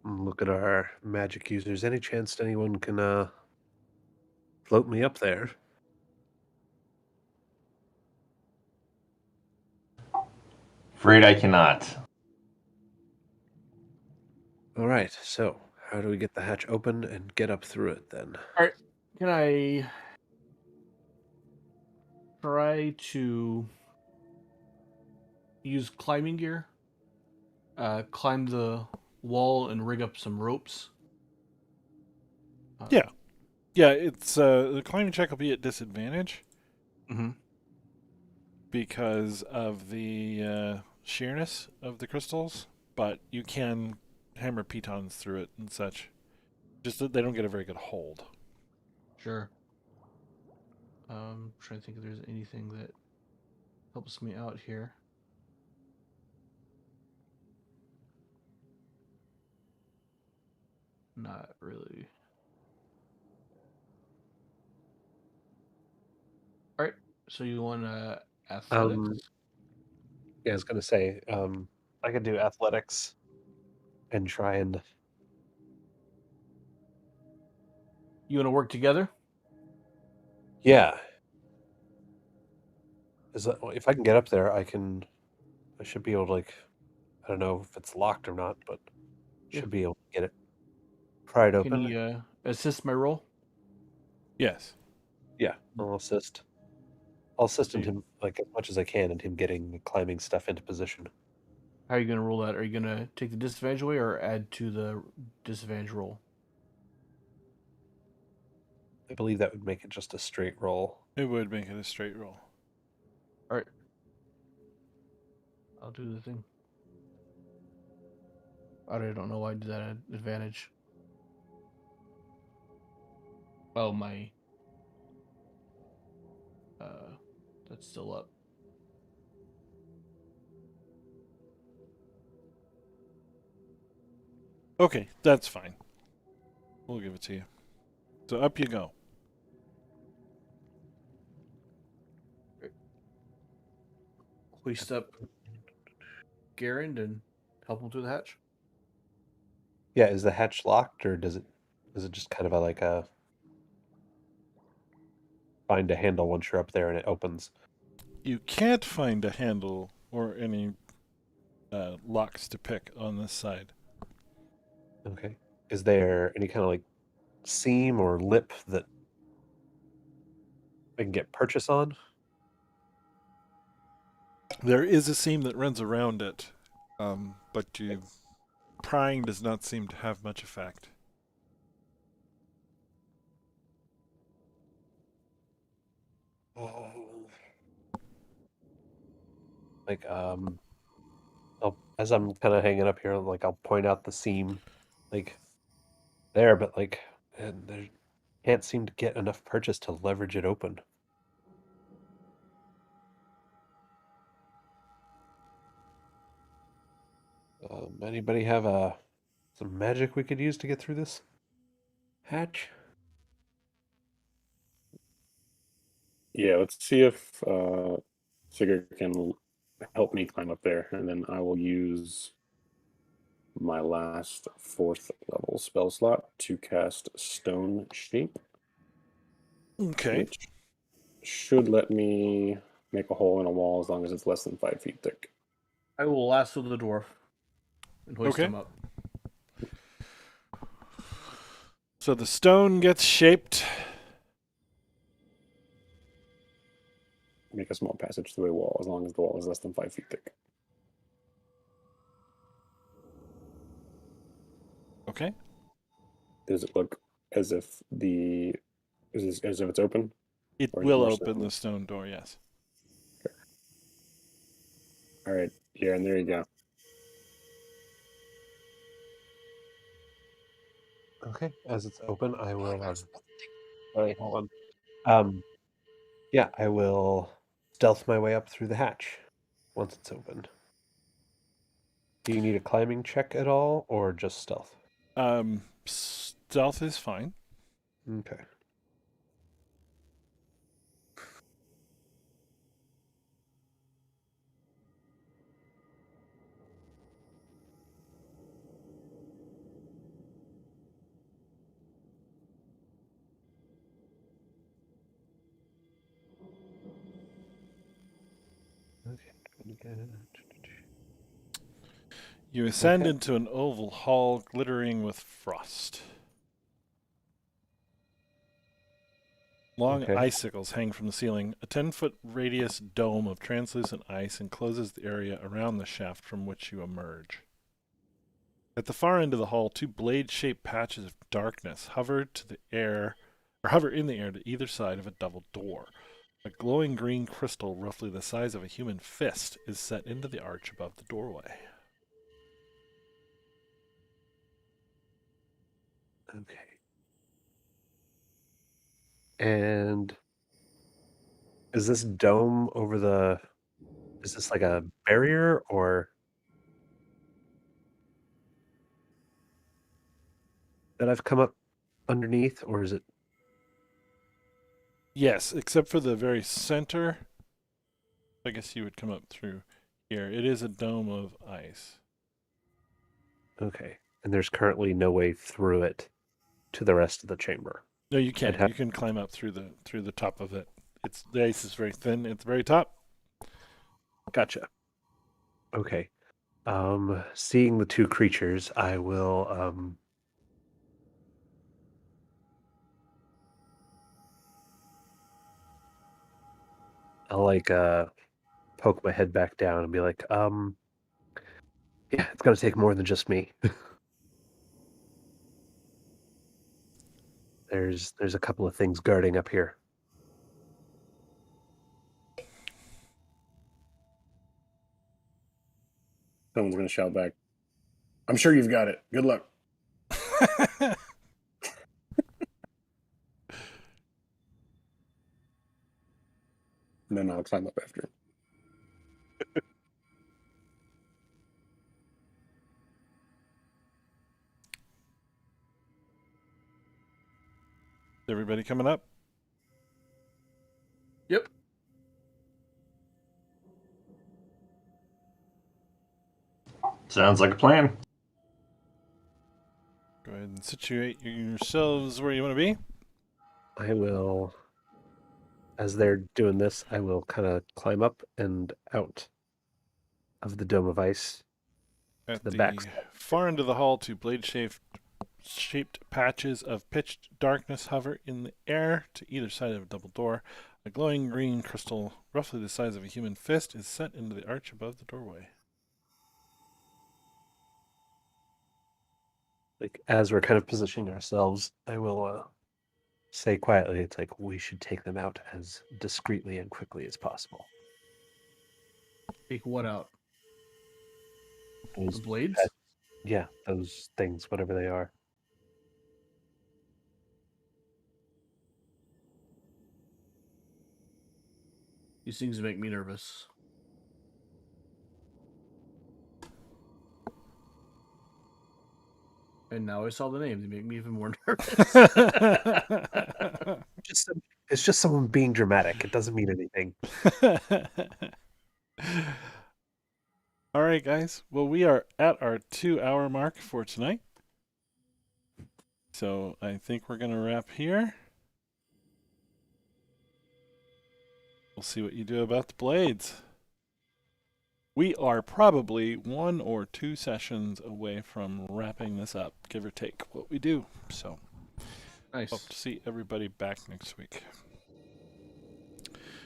C: Look at our magic users. Any chance anyone can float me up there?
B: Afraid I cannot.
C: All right. So, how do we get the hatch open and get up through it then?
D: All right. Can I try to use climbing gear? Climb the wall and rig up some ropes?
A: Yeah. Yeah, it's the climbing check will be at disadvantage
D: Mm-hmm.
A: because of the sheerness of the crystals, but you can hammer pitons through it and such. Just that they don't get a very good hold.
D: Sure. Trying to think if there's anything that helps me out here. Not really. All right. So you want athletics?
C: Yeah, I was gonna say, I could do athletics and try and.
D: You want to work together?
C: Yeah. If I can get up there, I should be able to I don't know if it's locked or not, but
D: Yeah.
C: should be able to get it pried
D: Can
C: open.
D: you assist my roll?
A: Yes.
C: Yeah, I'll assist. I'll assist in
A: See.
C: him as much as I can in him getting the climbing stuff into position.
D: How are you going to roll that? Are you going to take the disadvantage away or add to the disadvantage roll?
C: I believe that would make it just a straight roll.
A: It would make it a straight roll.
D: All right. I'll do the thing. I don't know why I did that at advantage. Oh, my... that's still up.
A: Okay, that's fine. We'll give it to you. So up you go.
D: Hoist up Garand and help him through the hatch.
C: Yeah, is the hatch locked or is it just kind of a find a handle once you're up there and it opens?
A: You can't find a handle or any locks to pick on this side.
C: Okay. Is there any kind of seam or lip that I can get purchase on.
A: There is a seam that runs around it, but prying does not seem to have much effect.
C: Like, as I'm kind of hanging up here, like I'll point out the seam, like there, but like, and there can't seem to get enough purchase to leverage it open. Anybody have some magic we could use to get through this hatch?
F: Yeah, let's see if Sigurd can help me climb up there, and then I will use my last 4th level spell slot to cast Stone Shape,
A: Okay.
F: which should let me make a hole in a wall as long as it's less than 5 feet thick.
D: I will lasso the dwarf and hoist
A: Okay.
D: him up.
A: So the stone gets shaped.
F: Make a small passage through a wall as long as the wall is less than 5 feet thick.
A: Okay.
F: Does it look as if as if it's open?
A: It
F: Or is it
A: will
F: more
A: open
F: stone?
A: the stone door, yes.
F: All right, yeah, and there you go.
C: Okay, as it's open, I will. Wait, hold on. Yeah, I will stealth my way up through the hatch once it's open. Do you need a climbing check at all, or just stealth?
A: Stealth is fine.
C: Okay. Okay.
A: You ascend
C: Okay.
A: into an oval hall glittering with frost. Long
C: Okay.
A: icicles hang from the ceiling. A 10-foot radius dome of translucent ice encloses the area around the shaft from which you emerge. At the far end of the hall, 2 blade-shaped patches of darkness hover in the air to either side of a double door. A glowing green crystal, roughly the size of a human fist, is set into the arch above the doorway.
C: Okay. And is this dome over the? Is this like a barrier, or that I've come up underneath, or is it?
A: Yes, except for the very center. I guess you would come up through here. It is a dome of ice.
C: Okay. And there's currently no way through it to the rest of the chamber.
A: No, you can.
C: I'd have-
A: You can climb up through the top of it. The ice is very thin at the very top.
C: Gotcha. Okay. Seeing the 2 creatures, I will I'll like poke my head back down and be like, yeah, it's gonna take more than just me. There's a couple of things guarding up here.
F: Someone's going to shout back, "I'm sure you've got it. Good luck." And then I'll climb up after him.
A: Everybody coming up?
D: Yep.
B: Sounds like a plan.
A: Go ahead and situate yourselves where you want to be.
C: I will, as they're doing this, I will kind of climb up and out of the dome of ice.
A: At
C: The
A: the
C: backside.
A: far end of the hall, 2 blade-shaped patches of pitched darkness hover in the air to either side of a double door. A glowing green crystal, roughly the size of a human fist, is set into the arch above the doorway.
C: Like, as we're kind of positioning ourselves, I will say quietly, it's like, we should take them out as discreetly and quickly as possible.
D: Take what out?
C: Those
D: The blades?
C: Yeah, those things, whatever they are.
D: These things make me nervous. And now I saw the name. They make me even more nervous.
C: It's just someone being dramatic. It doesn't mean anything.
A: All right, guys. Well, we are at our 2-hour mark for tonight. So I think we're going to wrap here. We'll see what you do about the blades. We are probably 1 or 2 sessions away from wrapping this up, give or take what we do. So
D: Nice.
A: hope to see everybody back next week.